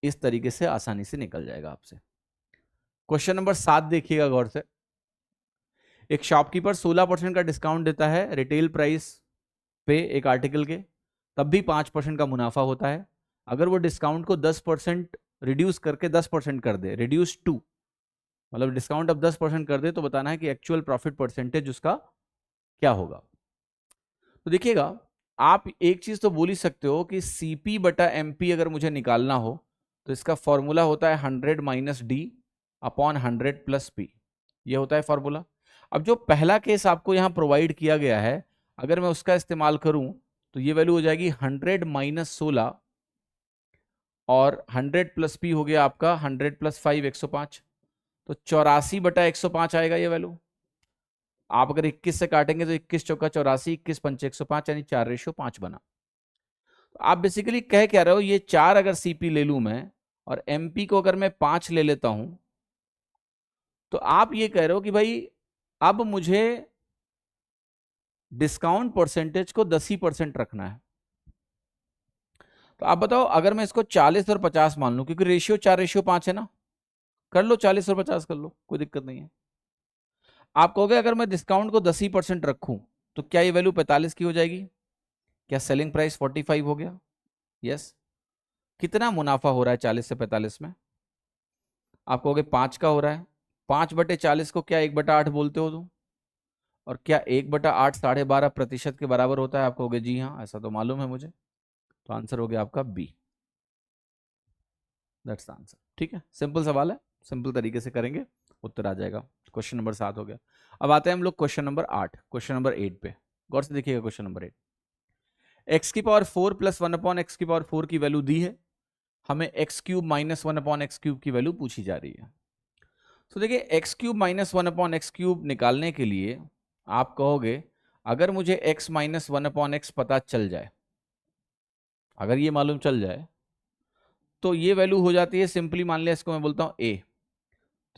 A: इस तरीके से आसानी से निकल जाएगा आपसे। क्वेश्चन नंबर 7 देखिएगा गौर से। एक शॉपकीपर 16% का डिस्काउंट देता है रिटेल प्राइस पे एक आर्टिकल के, तब भी 5% का मुनाफा होता है। अगर वो डिस्काउंट को 10% रिड्यूस करके 10% कर दे, रिड्यूस टू, मतलब डिस्काउंट अब 10% कर दे, तो बताना है कि एक्चुअल प्रॉफिट परसेंटेज उसका क्या होगा। तो देखिएगा, आप एक चीज तो बोल ही सकते हो कि सीपी बटा एमपी अगर मुझे निकालना हो तो इसका फॉर्मूला होता है 100 minus D upon 100 plus P, ये होता है फॉर्मूला। अब जो पहला केस आपको यहां प्रोवाइड किया गया है, अगर मैं उसका इस्तेमाल करूं तो ये वैल्यू हो जाएगी 100 माइनस 16 और 100 प्लस पी हो गया आपका 100 प्लस 5 105, तो 84 बटा 105 आएगा ये वैल्यू। आप अगर 21 से काटेंगे तो 21 चौका 84, 21 पंचे 105, यानी 4:5 बना। तो आप बेसिकली कह क्या रहे हो, ये 4 अगर सीपी ले लूं मैं और एमपी को अगर मैं 5 ले लेता हूं, तो आप ये कह रहे हो कि भाई अब मुझे डिस्काउंट परसेंटेज को 10% रखना है। तो आप बताओ अगर मैं इसको 40 और 50 मान लूं, क्योंकि रेशियो 4:5 है ना, कर लो 40 और 50 कर लो, कोई दिक्कत नहीं है। आप कहोगे अगर मैं डिस्काउंट को 10% रखूं तो क्या ये वैल्यू 45 की हो जाएगी? क्या सेलिंग प्राइस 45 हो गया? यस। कितना मुनाफा हो रहा है 40 से 45 में? आप कहोगे 5 का हो रहा है। 5/40 को क्या 1/8 बोलते हो तुम? और क्या 1/8 12.5% के बराबर होता है? आप कहोगे जी हाँ, ऐसा तो मालूम है मुझे। तो आंसर हो गया आपका बी, दैट्स द आंसर। ठीक है, सिंपल सवाल है, सिंपल तरीके से करेंगे उत्तर आ जाएगा। क्वेश्चन नंबर 7 हो गया। अब आते हैं हम लोग क्वेश्चन नंबर 8, क्वेश्चन नंबर 8 पे गौर से देखिएगा। क्वेश्चन नंबर 8, x की पावर 4 प्लस 1/x की पावर 4 की वैल्यू दी है, हमें x cube minus one upon x cube की वैल्यू पूछी जा रही है। तो देखिए x cube minus one upon x cube निकालने के लिए आप कहोगे अगर मुझे x minus one upon x पता चल जाए, अगर ये मालूम चल जाए तो ये वैल्यू हो जाती है सिंपली, मान लिया इसको मैं बोलता हूं ए,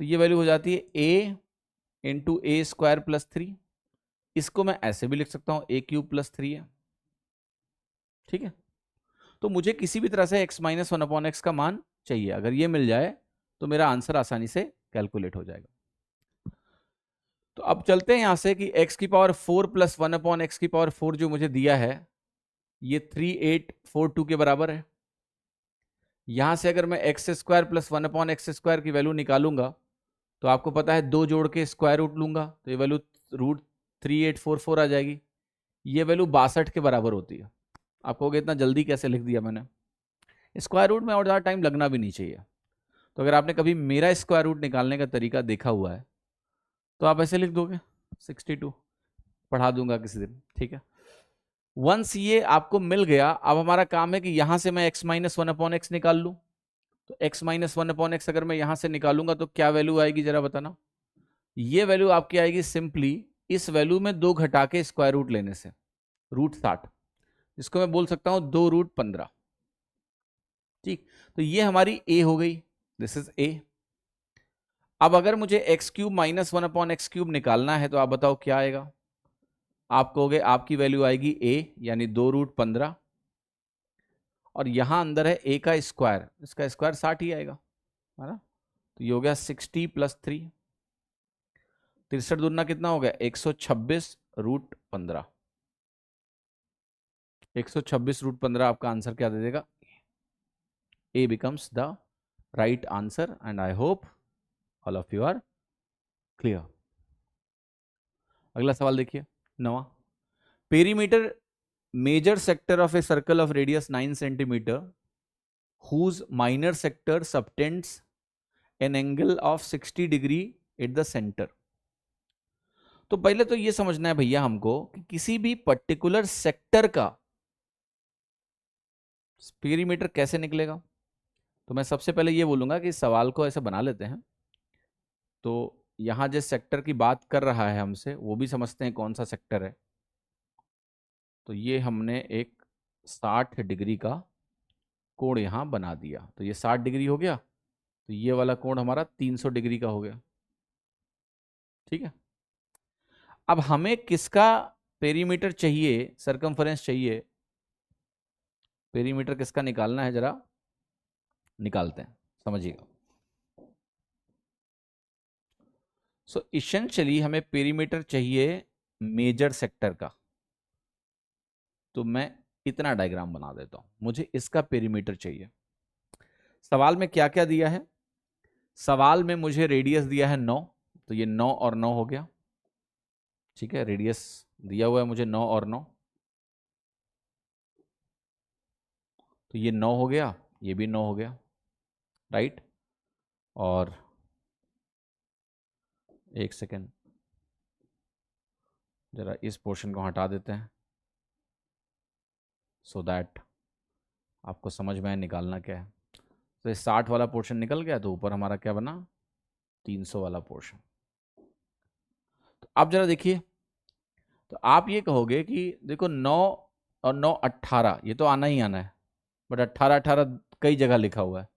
A: तो ये वैल्यू हो जाती है ए इंटू ए स्क्वायर प्लस थ्री। इसको मैं ऐसे भी लिख सकता हूं ए क्यूब प्लस थ्री है। ठीक है, तो मुझे किसी भी तरह से x minus one upon x का मान चाहिए, अगर ये मिल जाए तो मेरा आंसर आसानी से कैलकुलेट हो जाएगा। तो अब चलते हैं यहां से कि x की power 4 plus one upon x की पावर 4 जो मुझे दिया है ये 3842 के बराबर है। यहां से अगर मैं x square plus one upon x square की वैल्यू निकालूंगा तो आपको पता है दो जोड़ के स्क्वायर रूट लूंगा तो ये वैल्यू रूट 3844 आ जाएगी। ये वैल्यू 62 के बराबर होती है। आप कहोगे इतना जल्दी कैसे लिख दिया मैंने, स्क्वायर रूट में और ज़्यादा टाइम लगना भी नहीं चाहिए। तो अगर आपने कभी मेरा स्क्वायर रूट निकालने का तरीका देखा हुआ है तो आप ऐसे लिख दोगे 62, पढ़ा दूंगा किसी दिन। ठीक है, वंस ये आपको मिल गया, अब हमारा काम है कि यहां से मैं x minus one upon x निकाल लूं। तो x minus one upon x अगर मैं यहां से निकालूंगा तो क्या वैल्यू आएगी जरा बताना। ये वैल्यू आपकी आएगी सिंपली इस वैल्यू में दो घटा के स्क्वायर रूट लेने से, रूट 60, इसको मैं बोल सकता हूं 2 रूट 15। ठीक, तो ये हमारी ए हो गई, दिस इज ए। अब अगर मुझे x cube minus one upon x cube निकालना है तो आप बताओ क्या आएगा। आप कहोगे आपकी वैल्यू आएगी ए यानी 2 रूट 15 और यहां अंदर है ए का स्क्वायर, इसका स्क्वायर 60 ही आएगा, है ना। तो ये हो गया 60 प्लस 3, 63 दूना कितना हो गया 126 रूट 15। 126 रूट 15 आपका आंसर क्या दे देगा, A becomes the right answer and I hope all of you are clear. अगला सवाल देखिए, नवा, perimeter major sector of a circle of radius 9 centimetre whose minor sector subtends an angle of 60 degree at the centre. तो पहले तो ये समझना है भैया हमको कि किसी भी पर्टिकुलर सेक्टर का पेरीमीटर कैसे निकलेगा। तो मैं सबसे पहले ये बोलूंगा कि सवाल को ऐसे बना लेते हैं, तो यहां जिस सेक्टर की बात कर रहा है हमसे वो भी समझते हैं कौन सा सेक्टर है। तो ये हमने एक 60 डिग्री का कोण यहां बना दिया, तो ये 60 डिग्री हो गया, तो ये वाला कोण हमारा 300 डिग्री का हो गया। ठीक है, अब हमें किसका पेरीमीटर चाहिए, सरकमफरेंस चाहिए, पेरीमीटर किसका निकालना है जरा निकालते हैं, समझिएगा। सो इसेंशियली हमें पेरीमीटर चाहिए मेजर सेक्टर का, तो मैं इतना डायग्राम बना देता हूं, मुझे इसका पेरीमीटर चाहिए। सवाल में क्या क्या दिया है, सवाल में मुझे रेडियस दिया है 9, तो ये 9 और 9 हो गया। ठीक है, रेडियस दिया हुआ है मुझे 9 और 9, तो ये 9 हो गया, ये भी 9 हो गया, राइट। और एक सेकेंड, जरा इस पोर्शन को हटा देते हैं सो दैट आपको समझ में आए निकालना क्या है। तो ये 60 वाला पोर्शन निकल गया, तो ऊपर हमारा क्या बना 300 वाला पोर्शन। तो आप जरा देखिए, तो आप ये कहोगे कि देखो 9 और 9 18, ये तो आना ही आना है, बट 18 18 कई जगह लिखा हुआ है,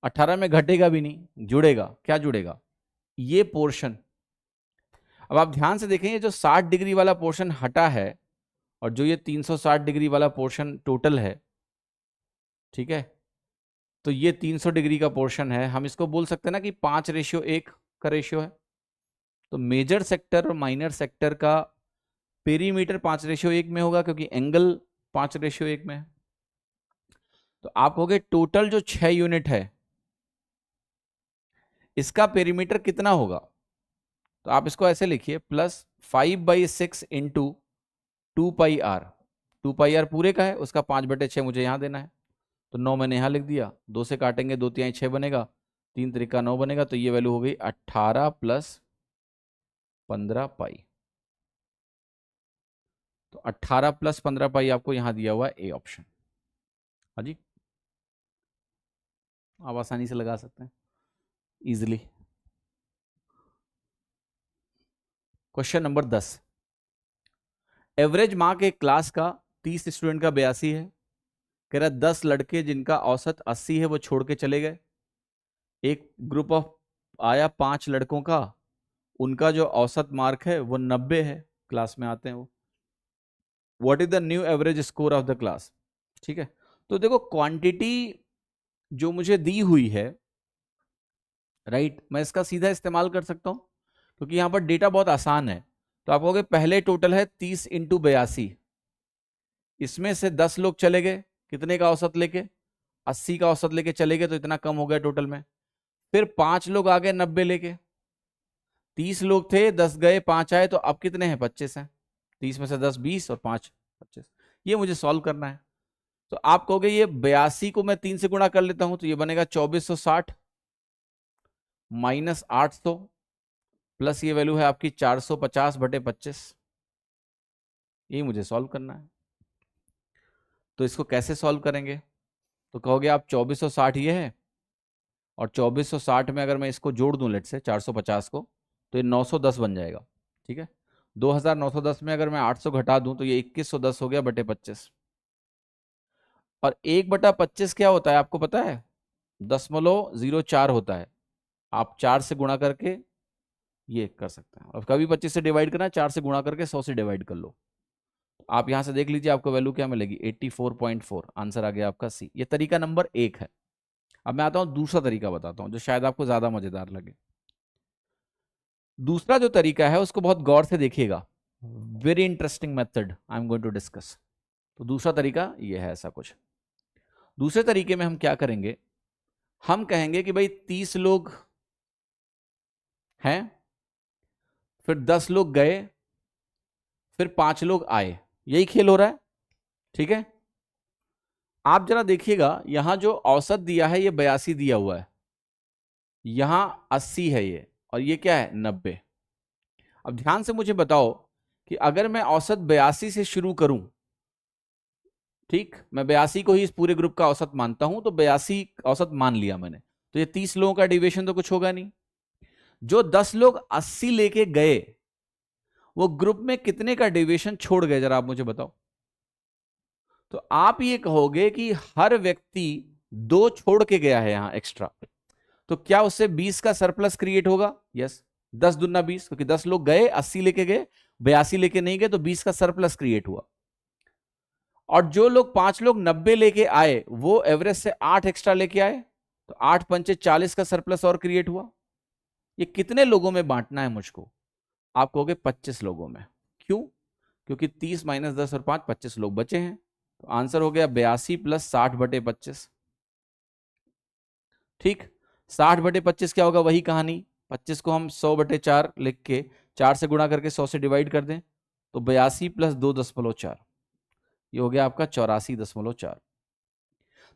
A: 18 में घटेगा भी नहीं, जुड़ेगा, क्या जुड़ेगा ये पोर्शन। अब आप ध्यान से देखें, ये जो 60 डिग्री वाला पोर्शन हटा है और जो ये 360 डिग्री वाला पोर्शन टोटल है, ठीक है, तो ये 300 डिग्री का पोर्शन है, हम इसको बोल सकते हैं ना कि 5:1 का रेशियो है। तो मेजर सेक्टर और माइनर सेक्टर का पेरीमीटर 5:1 में होगा क्योंकि एंगल 5:1 में है। तो आप कहोगे टोटल जो 6 यूनिट है इसका पेरीमीटर कितना होगा, तो आप इसको ऐसे लिखिए +5/6 इंटू 2πr। 2πr पूरे का है, उसका 5/6 मुझे यहां देना है, तो 9 मैंने यहां लिख दिया, 2 से काटेंगे 2 तिहाई 6 बनेगा, 3 त्रिका 9 बनेगा, तो ये वैल्यू हो गई 18 + 15π। तो 18 + 15π आपको यहां दिया हुआ है ए ऑप्शन। हाँ जी, आप आसानी से लगा सकते हैं easily. Question number 10, average mark एक क्लास का 30 स्टूडेंट का 82 है। कह रहा 10 लड़के जिनका औसत 80 है वो छोड़ के चले गए। एक ग्रुप ऑफ आया 5 लड़कों का, उनका जो औसत मार्क है वो 90 है, क्लास में आते हैं वो। What is the new average score of the class. ठीक है, तो देखो क्वांटिटी जो मुझे दी हुई है, राइट, मैं इसका सीधा इस्तेमाल कर सकता हूं क्योंकि यहां पर डेटा बहुत आसान है। तो आप कहोगे पहले टोटल है 30 इंटू 82, इसमें से 10 लोग चले गए, कितने का औसत लेके, 80 का औसत लेके चले गए, तो इतना कम हो गया टोटल में। फिर 5 लोग आ गए 90 लेके, 30 लोग थे, 10 गए 5 आए, तो अब कितने हैं, 25 हैं। 30 में से 10 20 और 5 25। ये मुझे सॉल्व करना है। तो आप कहोगे ये 82 को मैं 3 से गुणा कर लेता हूं, तो ये बनेगा 2460 माइनस 800 प्लस ये वैल्यू है आपकी 450/25। ये मुझे सॉल्व करना है। तो इसको कैसे सॉल्व करेंगे, तो कहोगे आप 2460 ये है, और 2460 में अगर मैं इसको जोड़ दूं लेट से 450 को, तो ये 910 बन जाएगा। ठीक है, 2910 में अगर मैं 800 घटा दूं तो ये 2110 हो गया बटे 25। और 1/25 क्या होता है आपको पता है, 0.04 होता है। आप 4 से गुणा करके ये कर सकते हैं, और कभी 25 से डिवाइड करना, 4 से गुणा करके 100 से डिवाइड कर लो। आप यहां से देख लीजिए आपको वैल्यू क्या मिलेगी, 84.4। आंसर आ गया आपका सी। ये तरीका नंबर 1 है। अब मैं आता हूं दूसरा तरीका बताता हूं जो शायद आपको ज्यादा मजेदार लगे। दूसरा जो तरीका है उसको बहुत गौर से देखिएगा। Very interesting method I am going to discuss. तो दूसरा तरीका ये है ऐसा कुछ। दूसरे तरीके में हम क्या करेंगे, हम कहेंगे कि भाई 30 लोग हैं, फिर 10 लोग गए, फिर 5 लोग आए। यही खेल हो रहा है। ठीक है, आप जरा देखिएगा यहां जो औसत दिया है ये 82 दिया हुआ है, यहां 80 है ये, और ये क्या है 90। अब ध्यान से मुझे बताओ कि अगर मैं औसत 82 से शुरू करूं, ठीक, मैं 82 को ही इस पूरे ग्रुप का औसत मानता हूं, तो 82 औसत मान लिया मैंने, तो ये 30 लोगों का डिविएशन तो कुछ होगा नहीं। जो 10 लोग 80 लेके गए, वो ग्रुप में कितने का डेविएशन छोड़ गए, जरा आप मुझे बताओ। तो आप ये कहोगे कि हर व्यक्ति 2 छोड़ के गया है यहां एक्स्ट्रा, तो क्या उससे 20 का सरप्लस क्रिएट होगा। यस, 10 दूना 20, क्योंकि 10 लोग गए 80 लेके गए, 82 लेके नहीं गए, तो 20 का सरप्लस क्रिएट हुआ। और जो लोग 5 लोग 90 लेके आए वो एवरेज से 8 एक्स्ट्रा लेके आए, तो 8 पंचे 40 का सरप्लस और क्रिएट हुआ। ये कितने लोगों में बांटना है मुझको, आप कहोगे 25 लोगों में। क्यों, क्योंकि 30 माइनस 10 और 5 25 लोग बचे हैं। तो आंसर हो गया 82 प्लस 60/25। ठीक, 60/25 क्या होगा, वही कहानी। 25 को हम 100/4 लिख के 4 से गुणा करके 100 से डिवाइड कर दें, तो 82 प्लस 2.4, ये हो गया आपका 84.4।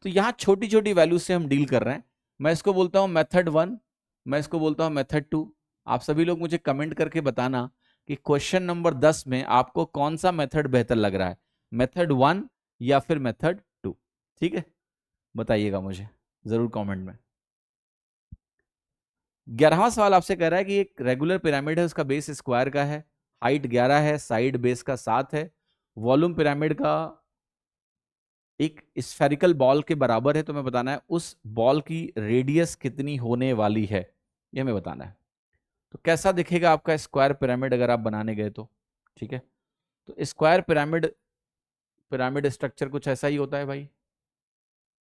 A: तो यहां छोटी छोटी वैल्यू से हम डील कर रहे हैं। मैं इसको बोलता हूं मेथड 1, मैं इसको बोलता हूं मेथड 2। आप सभी लोग मुझे कमेंट करके बताना कि क्वेश्चन नंबर 10 में आपको कौन सा मेथड बेहतर लग रहा है, मेथड 1 या फिर मेथड 2। ठीक है, बताइएगा मुझे जरूर कमेंट में। 11वां सवाल आपसे कह रहा है कि एक रेगुलर पिरामिड है, उसका बेस स्क्वायर का है, हाइट 11 है, साइड बेस का 7 है, वॉल्यूम पिरामिड का एक स्फेरिकल बॉल के बराबर है। तो मैं बताना है उस बॉल की रेडियस कितनी होने वाली है, ये हमें बताना है। तो कैसा दिखेगा आपका स्क्वायर पिरामिड अगर आप बनाने गए तो। ठीक है, तो स्क्वायर पिरामिड, पिरामिड स्ट्रक्चर कुछ ऐसा ही होता है भाई,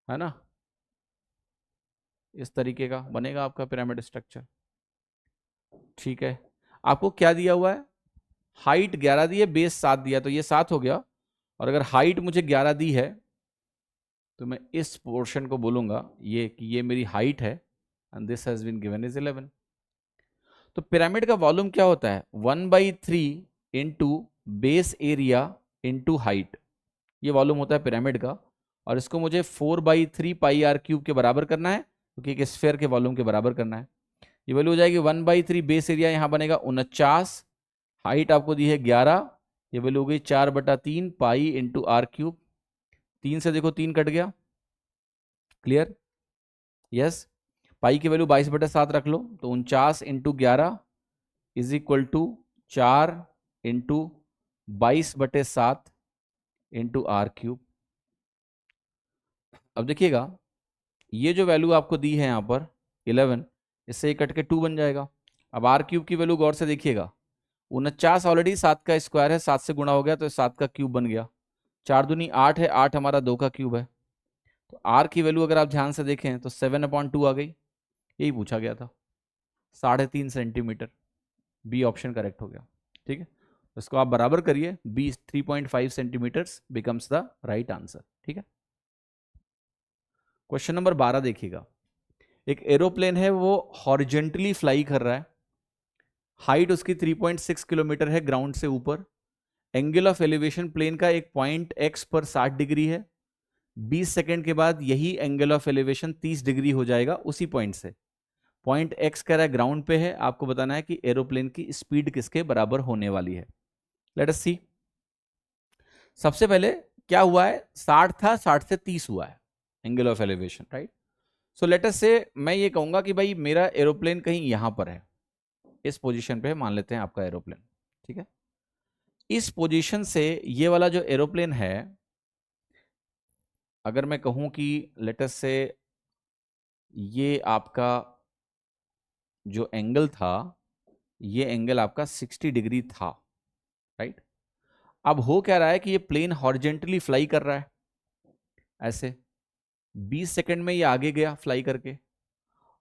A: है ना। इस तरीके का बनेगा आपका पिरामिड स्ट्रक्चर। ठीक है, आपको क्या दिया हुआ है, हाइट 11 दी है, बेस 7 दिया, तो ये 7 हो गया। और अगर हाइट मुझे 11 दी है, तो मैं इस पोर्शन को बोलूंगा ये कि ये मेरी हाइट है, and this has been given is 11। तो पिरामिड का वॉल्यूम क्या होता है, 1/3 into base area into height, ये वॉल्यूम होता है पिरामिड का। और इसको मुझे 4/3 पाई आर क्यूब के बराबर करना है, क्योंकि एक स्फेयर के वॉल्यूम के बराबर करना है। ये वैल्यू हो जाएगी 1/3, बेस एरिया यहां बनेगा 49, हाइट आपको दी है 11, ये वैल्यू हो गई 4/3 पाई इंटू आर क्यूब। 3 से देखो 3 कट गया, क्लियर। यस, पाई की वैल्यू 22/7 रख लो, तो 49 into 11 is equal to 4 into 22/7 into r cube. अब देखिएगा, ये जो वैल्यू आपको दी है यहाँ पर 11, इससे ये कट के 2 बन जाएगा। अब आर क्यूब की वैल्यू गौर से देखिएगा, 49 ऑलरेडी 7 का स्क्वायर है, 7 से गुणा हो गया तो 7 का क्यूब बन गया, 4 दूनी 8 है, 8 हमारा 2 का क्यूब है। तो आर की वैल्यू अगर आप ध्यान से देखें तो 7/2 आ गई, यही पूछा गया था, 3.5 सेंटीमीटर। बी ऑप्शन करेक्ट हो गया। ठीक है, इसको आप बराबर करिए, B 3.5 centimetres becomes the right answer. ठीक है, क्वेश्चन नंबर 12 देखिएगा, एक एरोप्लेन है, वो हॉरिजेंटली फ्लाई कर रहा है, हाइट उसकी 3.6 किलोमीटर है ग्राउंड से ऊपर, एंगल ऑफ एलिवेशन प्लेन का एक पॉइंट एक्स पर 60 डिग्री है, 20 सेकंड के बाद यही एंगल ऑफ एलिवेशन 30 डिग्री हो जाएगा उसी पॉइंट से। पॉइंट एक्स कह रहा है ग्राउंड पे है, आपको बताना है कि एरोप्लेन की स्पीड किसके बराबर होने वाली है। लेट अस सी। सबसे पहले क्या हुआ है, 60 था, 60 से 30 हुआ है angle of elevation, right. So let us से मैं ये कहूंगा कि भाई मेरा एरोप्लेन कहीं यहां पर है, इस पोजीशन पे मान लेते हैं आपका एरोप्लेन। ठीक है, इस पोजीशन से ये वाला जो एरोप्लेन है, अगर मैं कहूं कि लेट अस से ये आपका जो एंगल था, ये एंगल आपका 60 डिग्री था, राइट। अब हो क्या रहा है कि ये प्लेन हॉरिजेंटली फ्लाई कर रहा है ऐसे, 20 सेकंड में ये आगे गया फ्लाई करके,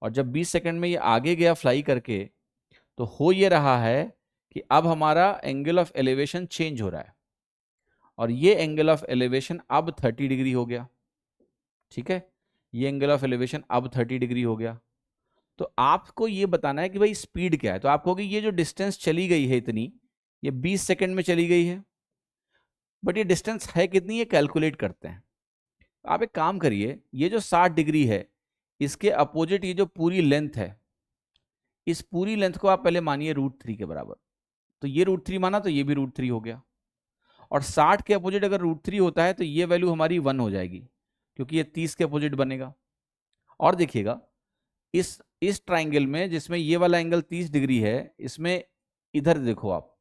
A: और जब 20 सेकंड में ये आगे गया फ्लाई करके, तो हो ये रहा है कि अब हमारा एंगल ऑफ एलिवेशन चेंज हो रहा है, और ये एंगल ऑफ एलिवेशन अब 30 डिग्री हो गया। ठीक है, ये एंगल ऑफ एलिवेशन अब 30 डिग्री हो गया। तो आपको ये बताना है कि भाई स्पीड क्या है। तो आप कहोगे ये जो डिस्टेंस चली गई है इतनी, ये 20 सेकंड में चली गई है, बट ये डिस्टेंस है कितनी, ये कैलकुलेट करते हैं। आप एक काम करिए, ये जो 60 डिग्री है, इसके अपोजिट ये जो पूरी लेंथ है, इस पूरी लेंथ को आप पहले मानिए √3 के बराबर। तो ये √3 माना, तो ये भी √3 हो गया, और 60 के अपोजिट अगर √3 होता है तो ये वैल्यू हमारी 1 हो जाएगी, क्योंकि ये 30 के अपोजिट बनेगा। और देखिएगा, इस ट्राइंगल में जिसमें ये वाला एंगल 30 डिग्री है, इसमें इधर देखो आप,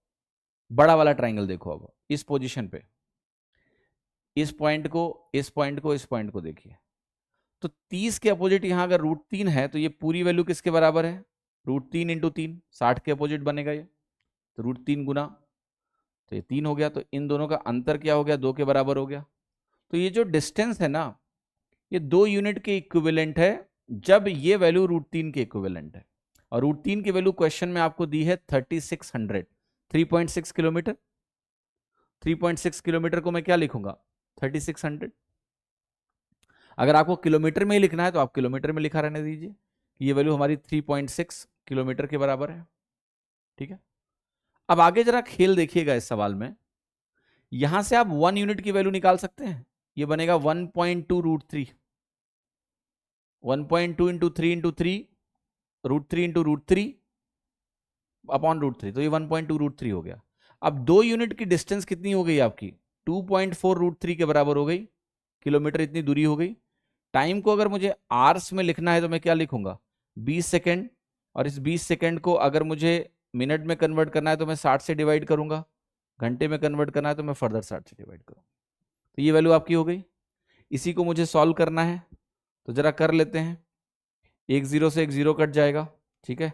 A: बड़ा वाला ट्राइंगल देखो अब इस पोजीशन पे, इस पॉइंट को, इस पॉइंट को, इस पॉइंट को देखिए। तो 30 के अपोजिट यहां अगर √3 है, तो ये पूरी वैल्यू किसके बराबर है, √3 इंटू 3, 60 के अपोजिट बनेगा ये, तो √3 गुना, तो ये 3 हो गया। तो इन दोनों का अंतर क्या हो गया, 2 के बराबर हो गया। तो ये जो डिस्टेंस है ना, ये 2 यूनिट के इक्विवेलेंट है, जब ये वैल्यू √3 के इक्विवेलेंट है। और √3 की वैल्यू क्वेश्चन में आपको दी है 3600, 3.6 किलोमीटर। 3.6 किलोमीटर को मैं क्या लिखूंगा, 3600। अगर आपको किलोमीटर में ही लिखना है तो आप किलोमीटर में लिखा रहने दीजिए कि ये वैल्यू हमारी 3.6 किलोमीटर के बराबर है। ठीक है, अब आगे जरा खेल देखिएगा इस सवाल में, यहां से आप 1 यूनिट की वैल्यू निकाल सकते हैं, ये बनेगा 1.2 √3, 1.2 इंटू 3 इंटू 3, √3 इंटू √3 अपॉन √3, तो ये 1.2 √3 हो गया। अब 2 यूनिट की डिस्टेंस कितनी हो गई आपकी, 2.4 √3 के बराबर हो गई, किलोमीटर इतनी दूरी हो गई। टाइम को अगर मुझे आवर्स में लिखना है तो मैं क्या लिखूंगा, 20 सेकेंड, और इस 20 सेकेंड को अगर मुझे मिनट में कन्वर्ट करना है तो मैं 60 से डिवाइड करूंगा, घंटे में कन्वर्ट करना है तो मैं फर्दर 60 से डिवाइड करूंगा। तो ये वैल्यू आपकी हो गई। इसी को मुझे सॉल्व करना है, तो जरा कर लेते हैं। एक 0 से एक 0 कट जाएगा, ठीक है,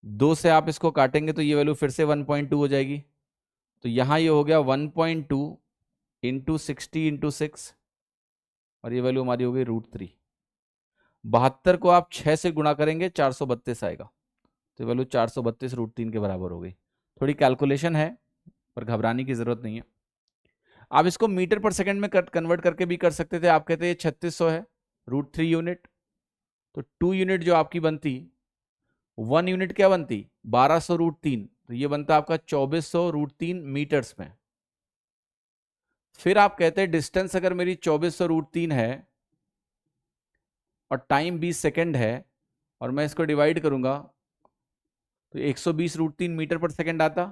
A: 2 से आप इसको काटेंगे तो ये वैल्यू फिर से 1.2 हो जाएगी। तो यहां ये हो गया 1.2 इंटू 60 इंटू 6, और ये वैल्यू हमारी हो गई √3। 72 को आप 6 से गुणा करेंगे, 432 आएगा, तो वैल्यू 432 √3 के बराबर हो गई। थोड़ी कैलकुलेशन है, पर घबराने की जरूरत नहीं है। आप इसको मीटर पर सेकंड में कन्वर्ट करके भी कर सकते थे। आप कहते हैं 3600 है, √3 यूनिट, तो 2 यूनिट जो आपकी बनती, 1 यूनिट क्या बनती, 1200 √3, तो ये बनता आपका 2400 √3 मीटर्स में। फिर आप कहते हैं डिस्टेंस अगर मेरी 2400 √3 है और टाइम 20 सेकेंड है, और मैं इसको डिवाइड करूंगा तो 120 √3 मीटर पर सेकेंड आता।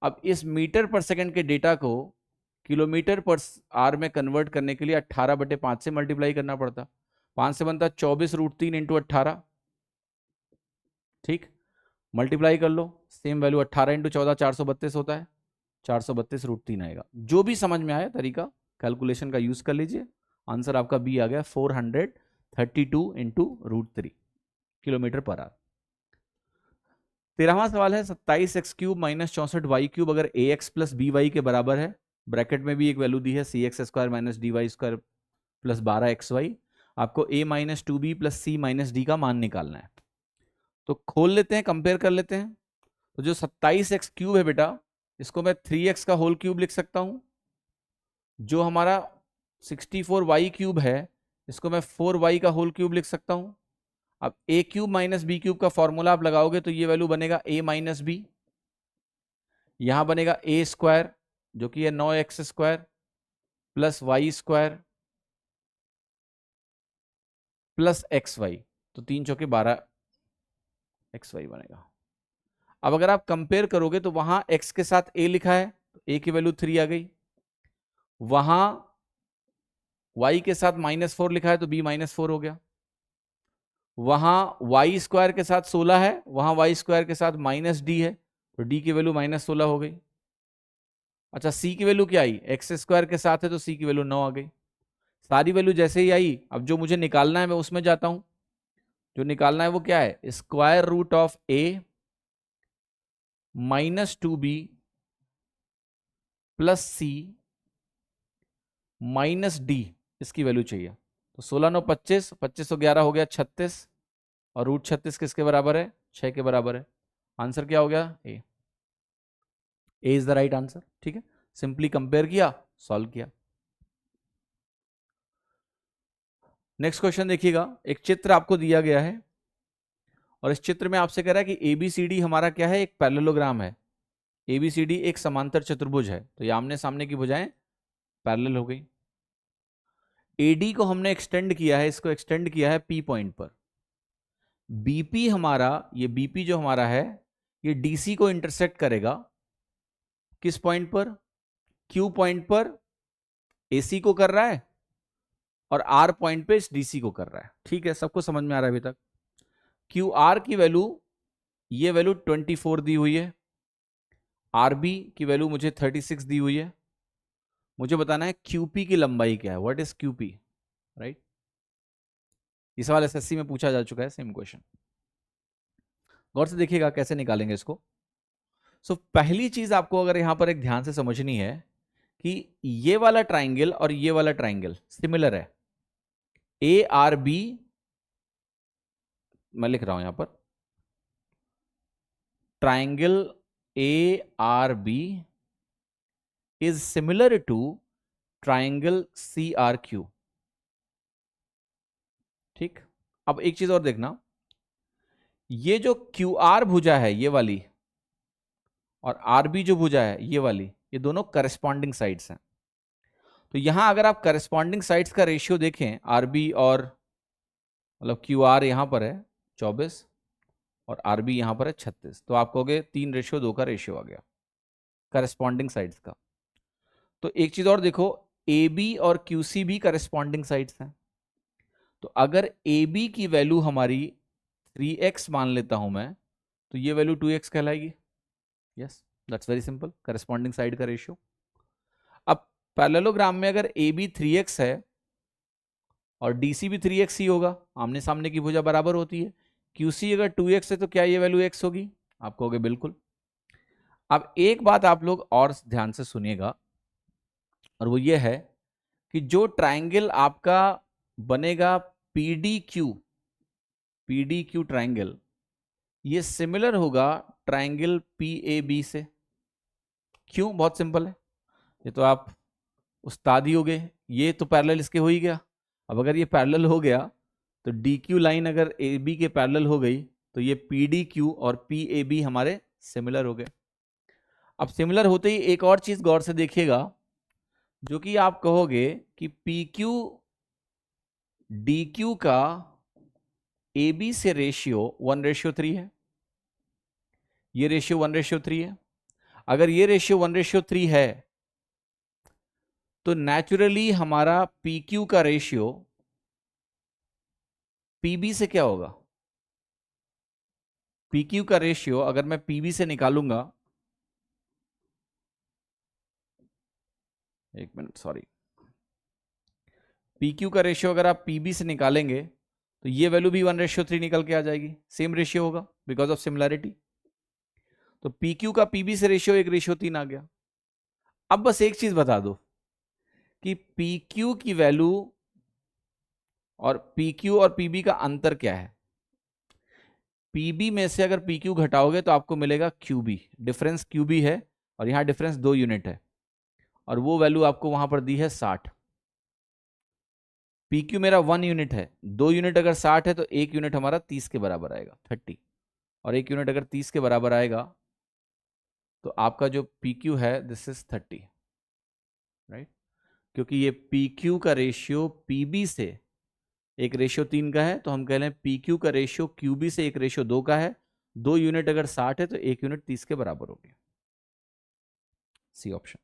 A: अब इस मीटर पर सेकेंड के डेटा को किलोमीटर पर आर में कन्वर्ट करने के लिए 18/5 से मल्टीप्लाई करना पड़ता। 5 से बनता है 24√3 इंटू 18, ठीक, मल्टीप्लाई कर लो, सेम वैल्यू 18 इंटू 14 432 होता है, 432√3 आएगा। जो भी समझ में आया तरीका कैलकुलेशन का यूज कर लीजिए। आंसर आपका बी आ गया 432 इंटू √3 किलोमीटर पर आवर। 13वां सवाल है 27x³ माइनस 64y³ अगर ax प्लस by के बराबर है, ब्रैकेट में भी एक वैल्यू दी है cx² minus dy² plus 12xy, आपको a minus 2b plus c minus D का मान निकालना है। तो खोल लेते हैं, कंपेयर कर लेते हैं। तो जो 27x³ है बेटा, इसको मैं 3x का होल क्यूब लिख सकता हूं। जो हमारा 64y³ है, इसको मैं 4y का होल क्यूब लिख सकता हूं। अब a³ माइनस b³ का फॉर्मूला आप लगाओगे तो ये वैल्यू बनेगा a माइनस बी, यहां बनेगा a² जो कि है 9x² plus y² plus xy, तो 3 चौके 12xy बनेगा। अब अगर आप कंपेयर करोगे तो वहां x के साथ a लिखा है, तो a की वैल्यू 3 आ गई, वहां y के साथ -4 लिखा है तो b -4 हो गया, वहां y² के साथ 16 है, वहां y² के साथ -d है तो d की वैल्यू -16 हो गई। अच्छा, c की वैल्यू क्या आई, x² के साथ है तो c की वैल्यू 9 आ गई। सारी वैल्यू जैसे ही आई, अब जो मुझे निकालना है मैं उसमें जाता हूं। जो निकालना है वो क्या है, square root of a minus 2b plus c minus d, इसकी वैल्यू चाहिए। तो 16 9 25, 25 और 11 हो गया 36, और √36 किसके बराबर है, 6 के बराबर है। आंसर क्या हो गया, ए इज द राइट आंसर। ठीक है, सिंपली कंपेयर किया, सॉल्व किया। नेक्स्ट क्वेश्चन देखिएगा, एक चित्र आपको दिया गया है और इस चित्र में आपसे कह रहा है कि ABCD हमारा क्या है, एक पैरेललोग्राम है। ABCD एक समांतर चतुर्भुज है, तो ये आमने सामने की भुजाएं पैरेलल हो गई। AD को हमने एक्सटेंड किया है, इसको एक्सटेंड किया है P पॉइंट पर। BP हमारा, ये BP जो हमारा है, ये DC को इंटरसेक्ट करेगा किस पॉइंट पर, Q पॉइंट पर AC को कर रहा है और R पॉइंट पे इस DC को कर रहा है। ठीक है, सबको समझ में आ रहा है अभी तक। QR की वैल्यू, ये वैल्यू 24 दी हुई है, RB की वैल्यू मुझे 36 दी हुई है। मुझे बताना है QP की लंबाई क्या है, व्हाट इज QP, राइट। ये सवाल SSC में पूछा जा चुका है, सेम क्वेश्चन। गौर से देखिएगा कैसे निकालेंगे इसको। सो पहली चीज आपको अगर यहां पर एक ध्यान से समझनी है कि ये वाला ट्राइंगल और ये वाला ट्राइंगल सिमिलर है। ARB, मैं लिख रहा हूं यहां पर, triangle ARB is similar to triangle CRQ। ठीक, अब एक चीज और देखना, ये जो QR भुजा है ये वाली, और RB जो भुजा है ये वाली, ये दोनों करस्पॉन्डिंग साइड्स हैं। तो यहां अगर आप करस्पॉन्डिंग साइड्स का रेशियो देखें, RB और मतलब QR यहां पर है 24 और RB यहां पर है 36, तो आप कहोगे 3:2 का रेशियो आ गया करस्पॉन्डिंग साइड्स का। तो एक चीज और देखो, AB और QC भी करस्पॉन्डिंग साइड्स हैं। तो अगर AB की वैल्यू हमारी 3x मान लेता हूं मैं, तो ये वैल्यू 2x कहलाएगी। Yes, that's very simple, corresponding side का रेशियो। अब पैरेललोग्राम में अगर AB 3x है और DC भी 3x ही होगा, आमने सामने की भुजा बराबर होती है। QC अगर 2x है तो क्या ये वैल्यू x होगी, आप कहोगे बिल्कुल। अब एक बात आप लोग और ध्यान से सुनिएगा, और वो ये है कि जो ट्राइंगल आपका बनेगा PDQ ट्राइंगल, ये सिमिलर होगा ट्राइंगल PAB से। क्यों, बहुत सिंपल है, ये तो आप उस्ताद ही हो गए, ये तो पैरेलल इसके हो ही गया। अब अगर ये पैरेलल हो गया तो DQ लाइन अगर AB के पैरेलल हो गई तो ये PDQ और PAB हमारे सिमिलर हो गए। अब सिमिलर होते ही एक और चीज गौर से देखिएगा, जो कि आप कहोगे कि PQ DQ का AB से रेशियो 1:3 है, ये रेशियो 1:3 है। अगर ये रेशियो 1:3 है तो नेचुरली हमारा PQ का रेशियो पीबी से क्या होगा? पीक्यू का रेशियो अगर मैं पीबी से निकालूंगा, एक मिनट सॉरी, पीक्यू का रेशियो अगर आप पीबी से निकालेंगे तो ये वैल्यू भी 1:3 निकल के आ जाएगी, सेम रेशियो होगा बिकॉज ऑफ सिमिलैरिटी। तो पीक्यू का पीबी से रेशियो 1:3 आ गया। अब बस एक चीज बता दो कि पीक्यू की वैल्यू और पीक्यू और पीबी का अंतर क्या है। पीबी में से अगर पीक्यू घटाओगे तो आपको मिलेगा क्यूबी, डिफरेंस क्यूबी है, और यहां डिफरेंस 2 यूनिट है, और वो वैल्यू आपको वहां पर दी है 60। पीक्यू मेरा 1 यूनिट है, 2 यूनिट अगर 60 है तो 1 यूनिट हमारा 30 के बराबर आएगा, 30, और 1 यूनिट अगर 30 के बराबर आएगा तो आपका जो पीक्यू है दिस इज 30, राइट। क्योंकि ये पीक्यू का रेशियो पीबी से 1:3 का है, तो हम कह रहे हैं पीक्यू का रेशियो क्यूबी से 1:2 का है। 2 यूनिट अगर 60 है तो 1 यूनिट 30 के बराबर हो गया, सी ऑप्शन।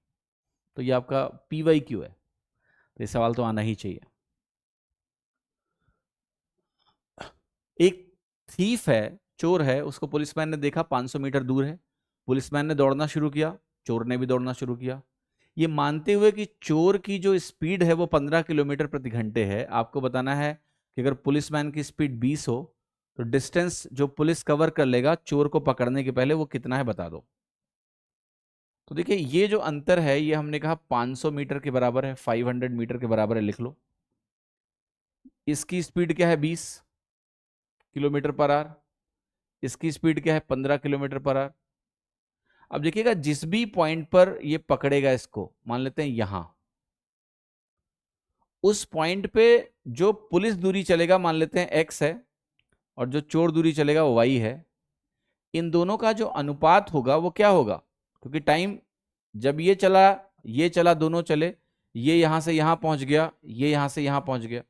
A: तो ये आपका पीवाई क्यू है, तो ये सवाल तो आना ही चाहिए। एक थीफ है, चोर है, उसको पुलिसमैन ने देखा 500 मीटर दूर है। पुलिसमैन ने दौड़ना शुरू किया, चोर ने भी दौड़ना शुरू किया। ये मानते हुए कि चोर की जो स्पीड है वो 15 किलोमीटर प्रति घंटे है, आपको बताना है कि अगर पुलिसमैन की स्पीड 20 हो तो डिस्टेंस जो पुलिस कवर कर लेगा चोर को पकड़ने के पहले वो कितना है बता दो। तो देखिए ये जो अंतर है ये हमने कहा 500 मीटर के बराबर है, 500 मीटर के बराबर है, लिख लो। इसकी स्पीड क्या है? 20 किलोमीटर पर आवर। इसकी स्पीड क्या है? 15 किलोमीटर पर आवर। अब देखिएगा जिस भी पॉइंट पर ये पकड़ेगा इसको, मान लेते हैं यहां, उस पॉइंट पे जो पुलिस दूरी चलेगा मान लेते हैं x है, और जो चोर दूरी चलेगा वो y है। इन दोनों का जो अनुपात होगा वो क्या होगा? क्योंकि टाइम जब ये चला, दोनों चले, ये यहां से यहां पहुंच गया, ये यहां से यहां पहुंच गया,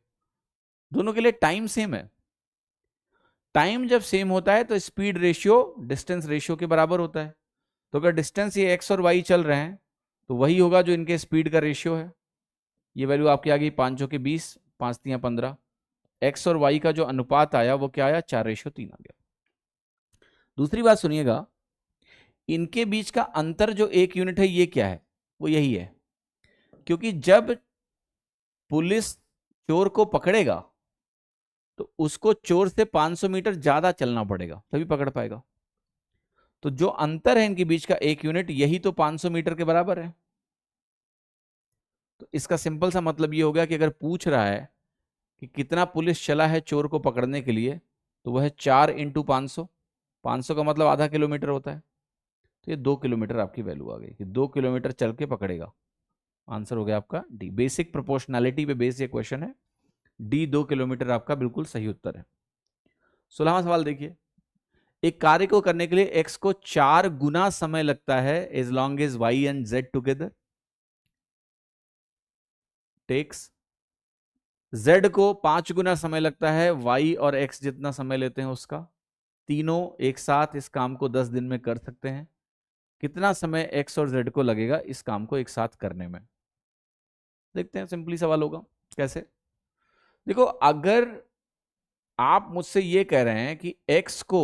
A: दोनों के लिए टाइम सेम है। टाइम जब सेम होता है तो स्पीड रेशियो डिस्टेंस रेशियो के बराबर होता है। तो अगर डिस्टेंस ये x और y चल रहे हैं तो वही होगा जो इनके स्पीड का रेशियो है। ये वैल्यू आपकी आ गई 5 के 20, 5 3 15। x और y का जो अनुपात आया वो क्या आया? 4:3 आ गया। दूसरी बात सुनिएगा, इनके बीच का अंतर जो 1 यूनिट है ये क्या है? वो यही है, क्योंकि जब पुलिस चोर को पकड़ेगा तो उसको चोर से 500 मीटर ज्यादा चलना पड़ेगा तभी पकड़ पाएगा। तो जो अंतर है इनके बीच का 1 यूनिट, यही तो 500 मीटर के बराबर है। तो इसका सिंपल सा मतलब ये हो गया कि अगर पूछ रहा है कि कितना पुलिस चला है चोर को पकड़ने के लिए, तो वह है 4 × 500। 500 का मतलब आधा किलोमीटर होता है, तो ये 2 किलोमीटर आपकी वैल्यू आ गई कि 2 किलोमीटर चल के पकड़ेगा। आंसर हो गया आपका डी। बेसिक प्रोपोर्शनैलिटी पे बेस्ड ये क्वेश्चन है, डी 2 किलोमीटर आपका बिल्कुल सही उत्तर है। 16वां सवाल देखिए, एक कार्य को करने के लिए एक्स को 4 गुना समय लगता है as long as y and z together takes, z को 5 गुना समय लगता है वाई और एक्स जितना समय लेते हैं उसका। तीनों एक साथ इस काम को 10 दिन में कर सकते हैं। कितना समय एक्स और जेड को लगेगा इस काम को एक साथ करने में? देखते हैं, सिंपली सवाल होगा। कैसे? देखो, अगर आप मुझसे ये कह रहे हैं कि x को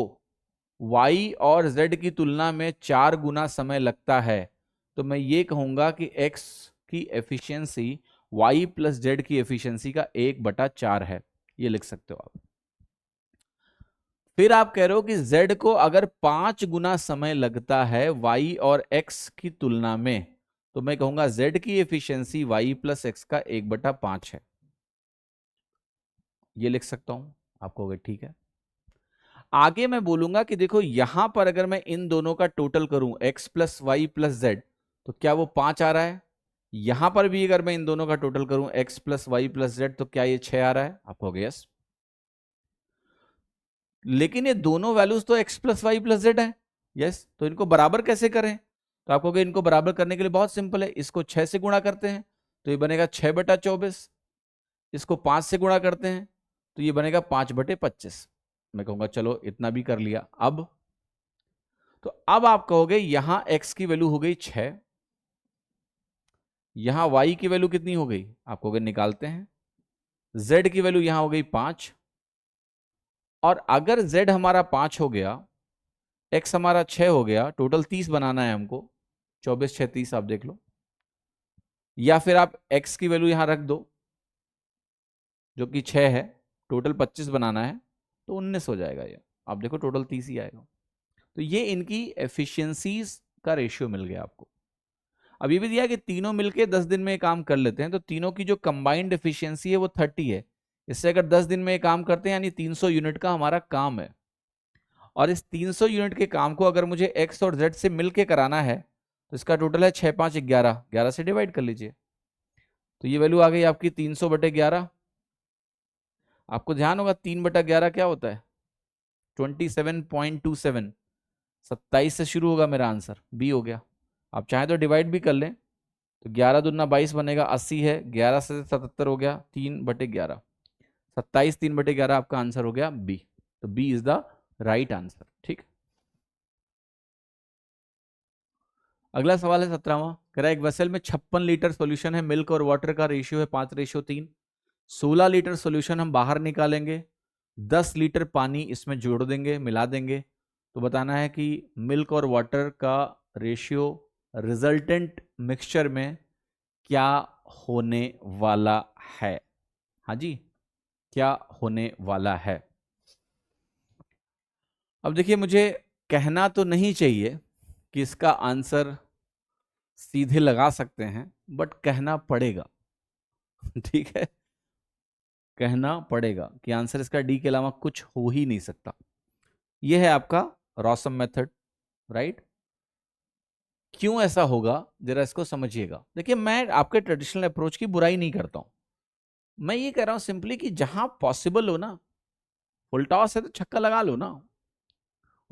A: y और z की तुलना में 4 गुना समय लगता है, तो मैं ये कहूंगा कि x की एफिशिएंसी y प्लस जेड की एफिशिएंसी का 1/4 है, ये लिख सकते हो आप। फिर आप कह रहे हो कि z को अगर 5 गुना समय लगता है y और x की तुलना में, तो मैं कहूंगा z की एफिशिएंसी y प्लस एक्स का 1/5 है, ये लिख सकता हूं। आपको अगर ठीक है, आगे मैं बोलूंगा कि देखो यहां पर अगर मैं इन दोनों का टोटल करूं x plus y plus z, तो क्या वो 5 आ रहा है? यहां पर भी अगर मैं इन दोनों का टोटल करूं x plus y plus z, तो क्या ये 6 आ रहा है? आपको हो गया यस। लेकिन ये दोनों वैल्यूज तो x plus y plus z है, यस। तो इनको बराबर कैसे करें? तो आपको इनको बराबर करने के लिए बहुत सिंपल है, इसको 6 से गुणा करते हैं तो ये बनेगा 6/24। इसको 5 से गुणा करते हैं तो ये बनेगा 5/25। मैं कहूंगा चलो इतना भी कर लिया। अब तो अब आप कहोगे यहां x की वैल्यू हो गई 6, यहां y की वैल्यू कितनी हो गई? आप कहोगे निकालते हैं। z की वैल्यू यहां हो गई 5, और अगर z हमारा 5 हो गया, x हमारा 6 हो गया, टोटल 30 बनाना है हमको, 24 6 30 आप देख लो, या फिर आप x की वैल्यू यहां रख दो जो कि 6 है, टोटल 25 बनाना है तो 19 हो जाएगा ये, आप देखो टोटल 30 ही आएगा। तो ये इनकी एफिशिएंसीज का रेशियो मिल गया आपको। अब ये भी दिया कि तीनों मिलके 10 दिन में ये काम कर लेते हैं, तो तीनों की जो कंबाइंड एफिशिएंसी है वो 30 है। इससे अगर 10 दिन में ये काम करते हैं यानी 300 यूनिट का हमारा काम है, और इस 300 यूनिट के काम को अगर मुझे x और z से मिलके कराना है तो इसका टोटल है 6 5 11, 11 से डिवाइड कर लीजिए, तो ये वैल्यू आ गई आपकी 300/11। आपको ध्यान होगा 3/11 क्या होता है, 27.27, 27 से शुरू होगा मेरा आंसर, बी हो गया। आप चाहें तो डिवाइड भी कर लें, तो 11 दूना 22 बनेगा, 80 है, 11 से 77 हो गया, 3/11, 27 3/11 आपका आंसर हो गया बी। तो B is the right answer. ठीक, अगला सवाल है 17वां, कह रहा है एक वेसल में 56 लीटर सॉल्यूशन है, मिल्क और वाटर का रेशियो है 5:3, 16 लीटर सॉल्यूशन हम बाहर निकालेंगे, 10 लीटर पानी इसमें जोड़ देंगे, मिला देंगे, तो बताना है कि मिल्क और वाटर का रेशियो रिजल्टेंट मिक्सचर में क्या होने वाला है। हाँ जी, क्या होने वाला है। अब देखिए, मुझे कहना तो नहीं चाहिए कि इसका आंसर सीधे लगा सकते हैं, बट कहना पड़ेगा। ठीक है, कहना पड़ेगा कि आंसर इसका डी के अलावा कुछ हो ही नहीं सकता। यह है आपका रॉसम मेथड, राइट। क्यों ऐसा होगा जरा इसको समझिएगा। देखिए, मैं आपके ट्रेडिशनल अप्रोच की बुराई नहीं करता हूं, मैं ये कह रहा हूं सिंपली कि जहां पॉसिबल हो ना, फुल टॉस है तो छक्का लगा लो ना,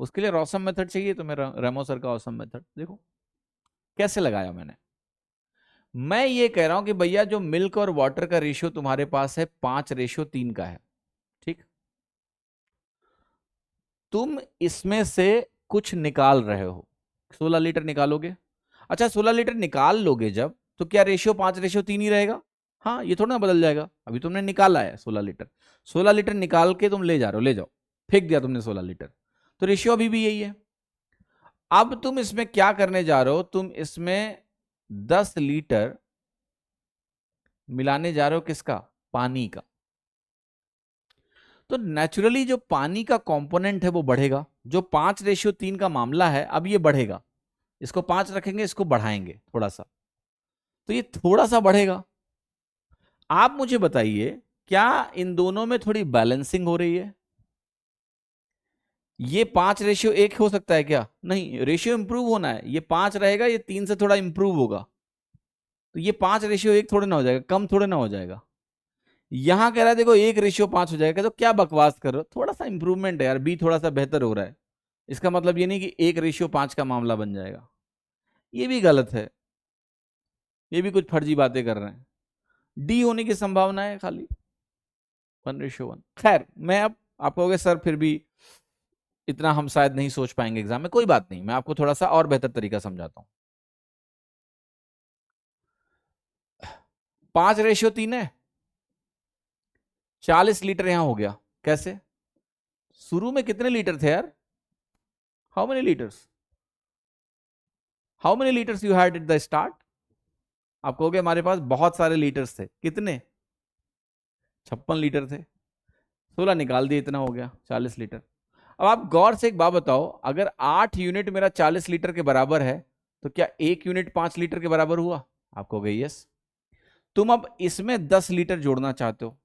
A: उसके लिए रॉसम मेथड चाहिए तो मेरा रेमो सर का ऑसम मेथड देखो कैसे लगाया मैंने। मैं ये कह रहा हूं कि भैया जो मिल्क और वाटर का रेशियो तुम्हारे पास है 5:3 का है, ठीक, तुम इसमें से कुछ निकाल रहे हो, 16 लीटर निकालोगे। अच्छा, 16 लीटर निकाल लोगे जब, तो क्या रेशियो 5:3 ही रहेगा? हाँ, ये थोड़ा ना बदल जाएगा। अभी तुमने निकाला है 16 लीटर, 16 लीटर निकाल के तुम ले जा रहे हो, ले जाओ, फेंक दिया तुमने 16 लीटर, तो रेशियो अभी भी यही है। अब तुम इसमें क्या करने जा रहे हो, तुम इसमें 10 लीटर मिलाने जा रहे हो, किसका? पानी का। तो नेचुरली जो पानी का कंपोनेंट है वो बढ़ेगा। जो 5:3 का मामला है अब ये बढ़ेगा, इसको 5 रखेंगे, इसको बढ़ाएंगे थोड़ा सा, तो ये थोड़ा सा बढ़ेगा। आप मुझे बताइए, क्या इन दोनों में थोड़ी बैलेंसिंग हो रही है? ये 5:1 हो सकता है क्या? नहीं, रेशियो इंप्रूव होना है, ये 5 रहेगा, ये 3 से थोड़ा इंप्रूव होगा, तो ये 5:1 थोड़े ना हो जाएगा, कम थोड़े ना हो जाएगा। यहां कह रहा है देखो 1:5 हो जाएगा, तो क्या बकवास कर रहे हो, थोड़ा सा इंप्रूवमेंट है यार, बी थोड़ा सा बेहतर हो रहा है, इसका मतलब ये नहीं कि 1:5 का मामला बन जाएगा। ये भी गलत है, ये भी कुछ फर्जी बातें कर रहे हैं। डी होने की संभावना है खाली 1:1। खैर, मैं अब आप कहोगे सर फिर भी इतना हम शायद नहीं सोच पाएंगे एग्जाम में, कोई बात नहीं, मैं आपको थोड़ा सा और बेहतर तरीका समझाता हूं। 5:3 है, 40 लीटर यहां हो गया, कैसे? शुरू में कितने लीटर थे यार? How many litres, how many litres you had at the start? आप कहोगे हमारे पास बहुत सारे लीटर्स थे, कितने? 56 लीटर थे, 16 निकाल दिए, इतना हो गया 40 लीटर। अब आप गौर से एक बात बताओ, अगर 8 यूनिट मेरा 40 लीटर के बराबर है, तो क्या 1 यूनिट 5 लीटर के बराबर हुआ? आप कहोगे यस। तुम अब इसमें 10 लीटर जोड़ना चाहते हो,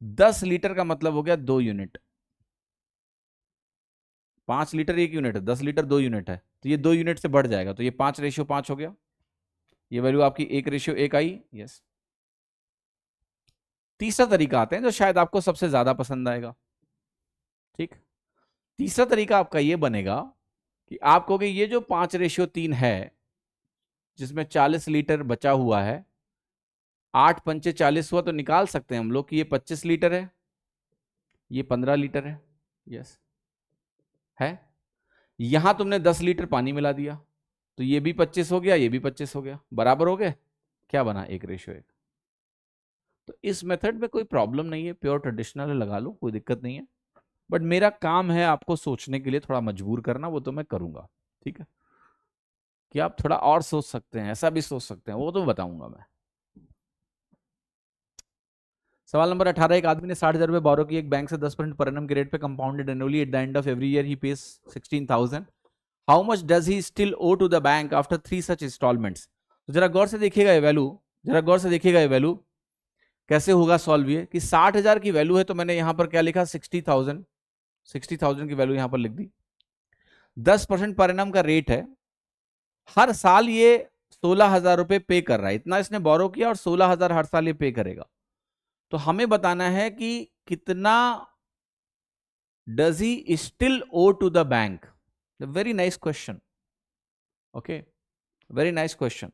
A: 10 लीटर का मतलब हो गया 2 यूनिट, 5 लीटर 1 यूनिट है, 10 लीटर 2 यूनिट है, तो ये 2 यूनिट से बढ़ जाएगा, तो ये 5:5 हो गया, ये वैल्यू आपकी 1:1 आई। यस। तीसरा तरीका आते हैं जो शायद आपको सबसे ज्यादा पसंद आएगा। ठीक, तीसरा तरीका आपका ये बनेगा कि आप कहोगे ये जो 5:3 है, जिसमें 40 लीटर बचा हुआ है, 8 पंचे 40 हुआ, तो निकाल सकते हैं हम लोग कि ये 25 लीटर है, ये 15 लीटर है। यस है। यहां तुमने 10 लीटर पानी मिला दिया, तो ये भी 25 हो गया, ये भी 25 हो गया, बराबर हो गए, क्या बना? 1:1। तो इस मेथड में कोई प्रॉब्लम नहीं है, प्योर ट्रेडिशनल लगा लो, कोई दिक्कत नहीं है। बट मेरा काम है आपको सोचने के लिए थोड़ा मजबूर करना, वो तो मैं करूंगा, ठीक है, कि आप थोड़ा और सोच सकते हैं, ऐसा भी सोच सकते हैं, वो तो बताऊंगा मैं। सवाल नंबर 18, एक आदमी ने 60,000 रुपए बोरो की एक बैंक से 10% पर एनम के रेट पे compounded annually at the end of every year he pays 16,000। How much does he still owe to the bank after 3 such instalments. तो जरा गौर से देखिएगा ये वैल्यू, जरा गौर से देखिएगा ये वैल्यू कैसे होगा सॉल्व। ये कि 60,000 की वैल्यू है तो मैंने यहां पर क्या लिखा 60,000, 60,000 की वैल्यू यहां पर लिख दी। 10% पर एनम का रेट है, हर साल ये 16,000 रुपए पे कर रहा है, इतना इसने बोरो किया और 16,000 हर साल ये पे करेगा। तो हमें बताना है कि कितना does he still owe to the bank. Very nice question, okay, very nice question.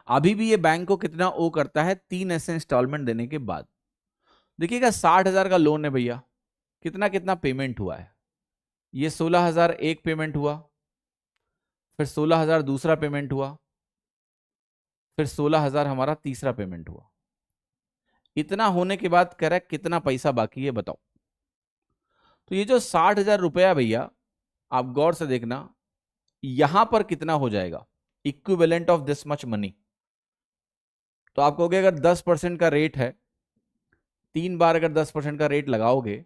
A: अभी भी ये बैंक को कितना ओ करता है 3 ऐसे इंस्टॉलमेंट देने के बाद। देखिएगा 60,000 का लोन है भैया, कितना कितना पेमेंट हुआ है, ये 16,000 एक पेमेंट हुआ, फिर 16,000 दूसरा पेमेंट हुआ, फिर 16,000 हमारा तीसरा पेमेंट हुआ। इतना होने के बाद कह रहा है कितना पैसा बाकी है बताओ। तो ये जो 60,000 रुपया भैया, आप गौर से देखना यहां पर कितना हो जाएगा, equivalent of this much money. तो आप कहोगे अगर 10% का रेट है, 3 बार अगर 10% का रेट लगाओगे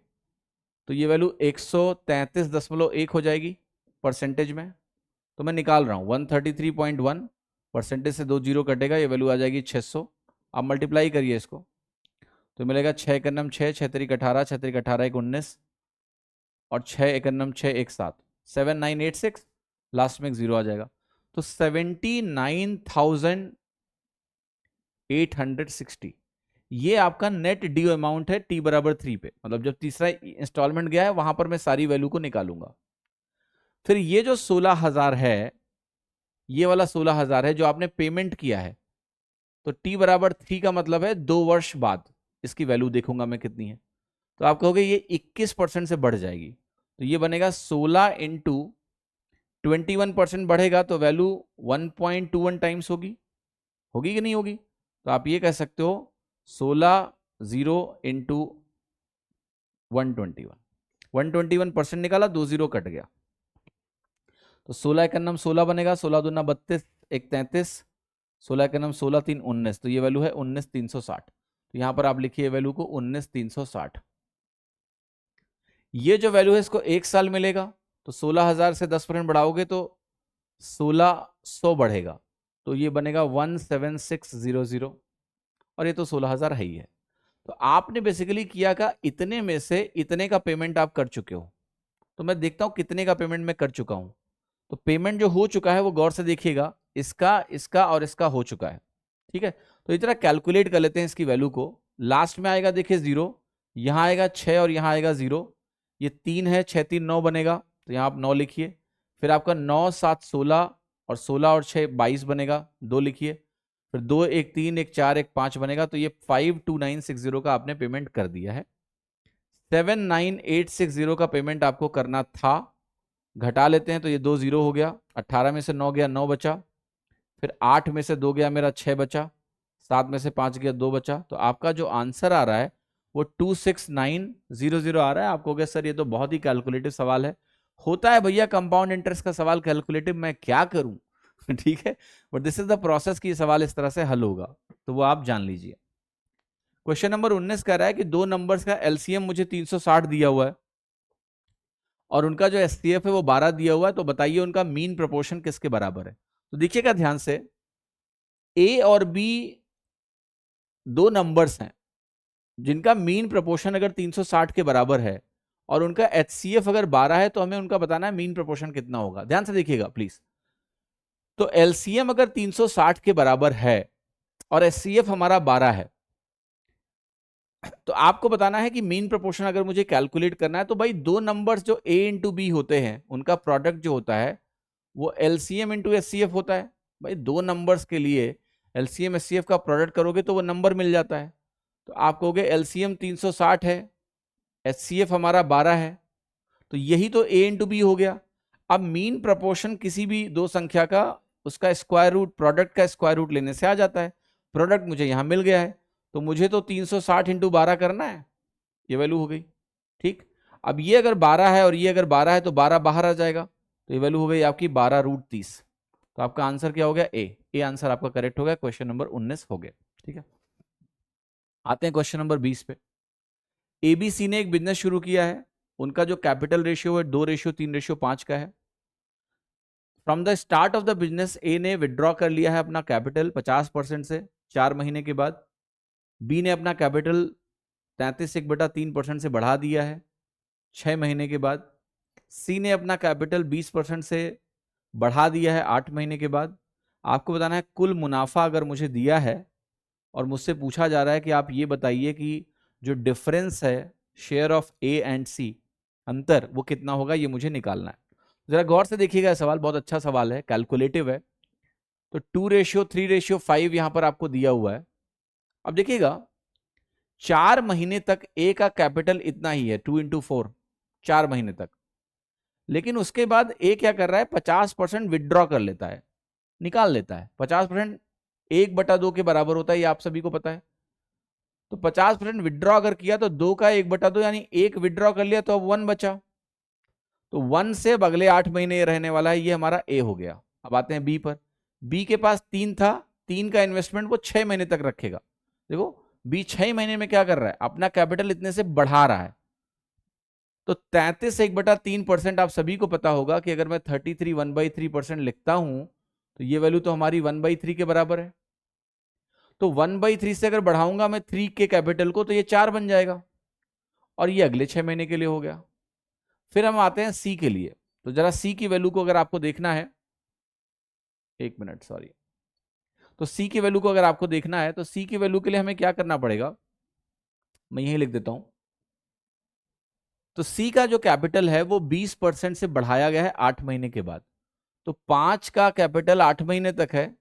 A: तो ये वैल्यू 133.1 हो जाएगी परसेंटेज में। तो मैं निकाल रहा हूं 133.1 परसेंटेज से 2 जीरो कटेगा, ये वैल्यू आ जाएगी 600। आप मल्टीप्लाई करिए इसको तो मिलेगा 6 एकन्नम 6, 6 तरीक 18, 6 तरीक 18 एक 19 और 6 एकन्नम 6 एक 7, 7986, लास्ट में एक जीरो आ जाएगा। तो 79,860 ये आपका नेट ड्यू अमाउंट है टी बराबर 3 पे, मतलब जब तीसरा इंस्टॉलमेंट गया है वहां पर मैं सारी वैल्यू को निकालूंगा। फिर ये जो 16,000 है, ये वाला 16,000 है जो आपने पेमेंट किया है, तो टी बराबर 3 का मतलब है 2 वर्ष बाद इसकी वैल्यू देखूंगा मैं कितनी है। तो आप कहोगे ये 21% से बढ़ जाएगी, तो ये बनेगा 16 इंटू 21% बढ़ेगा तो वैल्यू 1.21 टाइम्स होगी, होगी कि नहीं होगी। तो आप ये कह सकते हो 16 0 इंटू 121, 121% निकाला, 2 जीरो कट गया, तो 16 एकन्नम 16 बनेगा, 16 दूना 32 एक 33, 16 एकन्नम 16 3 19, तो ये वैल्यू है 19,360। तो यहां पर आप लिखिए वैल्यू को 19,360। ये जो वैल्यू है इसको एक साल मिलेगा, तो 16,000 से 10% बढ़ाओगे तो 1600 बढ़ेगा, तो ये बनेगा 17600, और ये तो 16,000 है ही है। तो आपने बेसिकली किया का इतने में से इतने का पेमेंट आप कर चुके हो। तो मैं देखता हूं कितने का पेमेंट मैं कर चुका हूं। तो पेमेंट जो हो चुका है वो गौर से देखिएगा, इसका इसका और इसका हो चुका है, ठीक है। तो इस तरह कैलकुलेट कर लेते हैं इसकी वैल्यू को। लास्ट में आएगा देखिए 0, यहां आएगा 6 और यहां आएगा 0, ये 3 है, 6 3 9 बनेगा, तो यहां आप 9 लिखिए। फिर आपका 9 7 16 और 16 और 6 22 बनेगा, 2 लिखिए। फिर 2 1 3 1 4 1 5 बनेगा, तो ये 52960 का आपने पेमेंट कर दिया है। 79,860 का पेमेंट आपको करना था, घटा लेते हैं तो ये 2 जीरो हो गया, 18 में से 9 गया 9 बचा, फिर 8 में से 2 गया मेरा 6 बचा, 7 में से 5 गया 2 बचा। तो आपका जो आंसर आ रहा है वो 26900 आ रहा है। आपको सर ये तो बहुत ही कैलकुलेटिव सवाल है। होता है भैया कंपाउंड इंटरेस्ट का सवाल कैलकुलेटिव, मैं क्या करूं ठीक है, but this is the process कि सवाल इस तरह से हल होगा, तो वो आप जान लीजिए। क्वेश्चन नंबर 19 कह रहा है कि दो नंबर्स का एलसीएम मुझे 360 दिया हुआ है और उनका जो एचसीएफ है वो 12 दिया हुआ है, तो बताइए उनका मीन प्रोपोर्शन किसके बराबर है। तो देखिएगा ध्यान से, ए और बी दो नंबर्स हैं जिनका मीन प्रोपोर्शन अगर 360 के बराबर है और उनका एचसीएफ अगर 12 है, तो हमें उनका बताना है मीन प्रोपोर्शन कितना होगा। ध्यान से देखिएगा प्लीज। तो एलसीएम अगर 360 के बराबर है और एचसीएफ हमारा 12 है, तो आपको बताना है कि मीन प्रोपोर्शन अगर मुझे कैलकुलेट करना है, तो भाई दो नंबर्स जो ए इंटू बी होते हैं उनका प्रोडक्ट जो होता है वो एलसीएम इंटू एचसीएफ होता है। भाई दो नंबर्स के लिए एलसीएम एचसीएफ का प्रोडक्ट करोगे तो वो नंबर मिल जाता है। तो आप कहोगे एलसीएम 360 है, एचसीएफ हमारा 12 है, तो यही तो ए इंटू बी हो गया। अब मीन प्रोपोर्शन किसी भी दो संख्या का उसका स्क्वायर रूट, प्रोडक्ट का स्क्वायर रूट लेने से आ जाता है। प्रोडक्ट मुझे यहां मिल गया है, तो मुझे तो 360 इंटू 12 करना है, ये वैल्यू हो गई। ठीक, अब ये अगर 12 है और ये अगर 12 है तो 12 बाहर आ जाएगा, तो ये वैल्यू हो गई आपकी 12√30। तो आपका आंसर क्या हो गया? ए आंसर आपका करेक्ट हो गया, क्वेश्चन नंबर 19 हो गया। ठीक है, आते हैं क्वेश्चन नंबर 20 पे। एबीसी ने एक बिजनेस शुरू किया है, उनका जो कैपिटल रेशियो है 2:3:5 का है। From the start of the business A ने विड्रॉ कर लिया है अपना कैपिटल 50% से 4 महीने के बाद। बी ने अपना कैपिटल 33/3% से बढ़ा दिया है 6 महीने के बाद। सी ने अपना कैपिटल 20% से बढ़ा दिया है 8 महीने के बाद। आपको बताना है कुल मुनाफा अगर मुझे दिया है और मुझसे पूछा जा रहा है कि आप ये बताइए कि जो डिफरेंस है शेयर ऑफ ए एंड सी, अंतर, वो कितना होगा, ये मुझे निकालना है। जरा गौर से देखिएगा, सवाल बहुत अच्छा सवाल है, कैलकुलेटिव है। तो 2:3:5 यहां पर आपको दिया हुआ है। अब देखिएगा 4 महीने तक ए का कैपिटल इतना ही है, 2 × 4, 4 महीने तक। लेकिन उसके बाद ए क्या कर रहा है, 50% विदड्रॉ कर लेता है, निकाल लेता है। 50% 1/2 के बराबर होता है, ये आप सभी को पता है। तो 50% विदड्रॉ अगर किया तो 2 का 1/2 यानी 1 विदड्रॉ कर लिया, तो अब 1 बचा। तो 1 से अब अगले 8 महीने रहने वाला है, ये हमारा ए हो गया। अब आते हैं बी पर। बी के पास 3 था, 3 का इन्वेस्टमेंट वो 6 महीने तक रखेगा। देखो बी 6 महीने में क्या कर रहा है, अपना कैपिटल इतने से बढ़ा रहा है। तो 33/3% आप सभी को पता होगा कि अगर मैं 33 1/3% लिखता हूं तो ये वैल्यू तो हमारी 1/3 के बराबर है। तो 1/3 से अगर बढ़ाऊंगा मैं 3 के कैपिटल को तो ये 4 बन जाएगा, और ये अगले 6 महीने के लिए हो गया। फिर हम आते हैं सी के लिए। तो जरा सी की वैल्यू को अगर आपको देखना है, 1 मिनट सॉरी। तो सी की वैल्यू को अगर आपको देखना है तो सी की वैल्यू के लिए हमें क्या करना पड़ेगा, मैं यही लिख देता हूं। तो सी का जो कैपिटल है वो 20% से बढ़ाया गया है 8 महीने के बाद। तो 5 का कैपिटल 8 महीने तक है,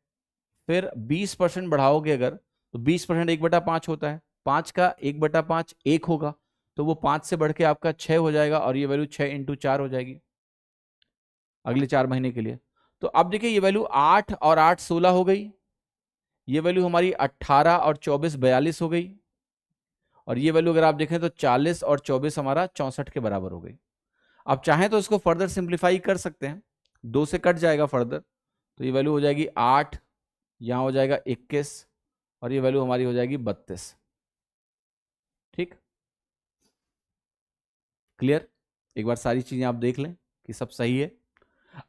A: फिर 20% बढ़ाओगे अगर तो 20% 1/5 होता है, 5 का 1/5 1 होगा, तो वो 5 से बढ़ के आपका 6 हो जाएगा, और ये वैल्यू 6 × 4 हो जाएगी अगले 4 महीने के लिए। तो अब देखिए ये वैल्यू 8 और 8 16 हो गई, ये वैल्यू हमारी 18 और 24 42 हो गई, और ये वैल्यू अगर आप देखें तो 40 और 24 हमारा 64 के बराबर हो गई। आप चाहें तो इसको फर्दर सिंप्लीफाई कर सकते हैं, 2 से कट जाएगा फर्दर, तो ये वैल्यू हो जाएगी 8, यहां हो जाएगा 21, और ये वैल्यू हमारी हो जाएगी 32। ठीक, क्लियर? एक बार सारी चीजें आप देख लें कि सब सही है।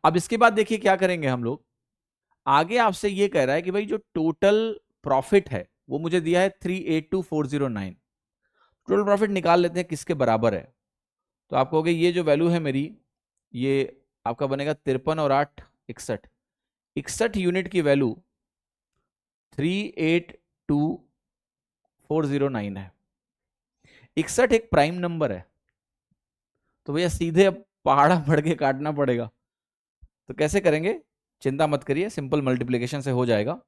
A: अब इसके बाद देखिए क्या करेंगे हम लोग, आगे आपसे ये कह रहा है कि भाई जो टोटल प्रॉफिट है वो मुझे दिया है 382,409। टोटल प्रॉफिट निकाल लेते हैं किसके बराबर है। तो आप कहोगे ये जो वैल्यू है मेरी, ये आपका बनेगा 53 और 8 61, 61 यूनिट की वैल्यू 382,409 है। 61 एक प्राइम नंबर है, तो भैया सीधे अब पहाड़ा पढ़ के काटना पड़ेगा। तो कैसे करेंगे, चिंता मत करिए, सिंपल मल्टीप्लिकेशन से हो जाएगा।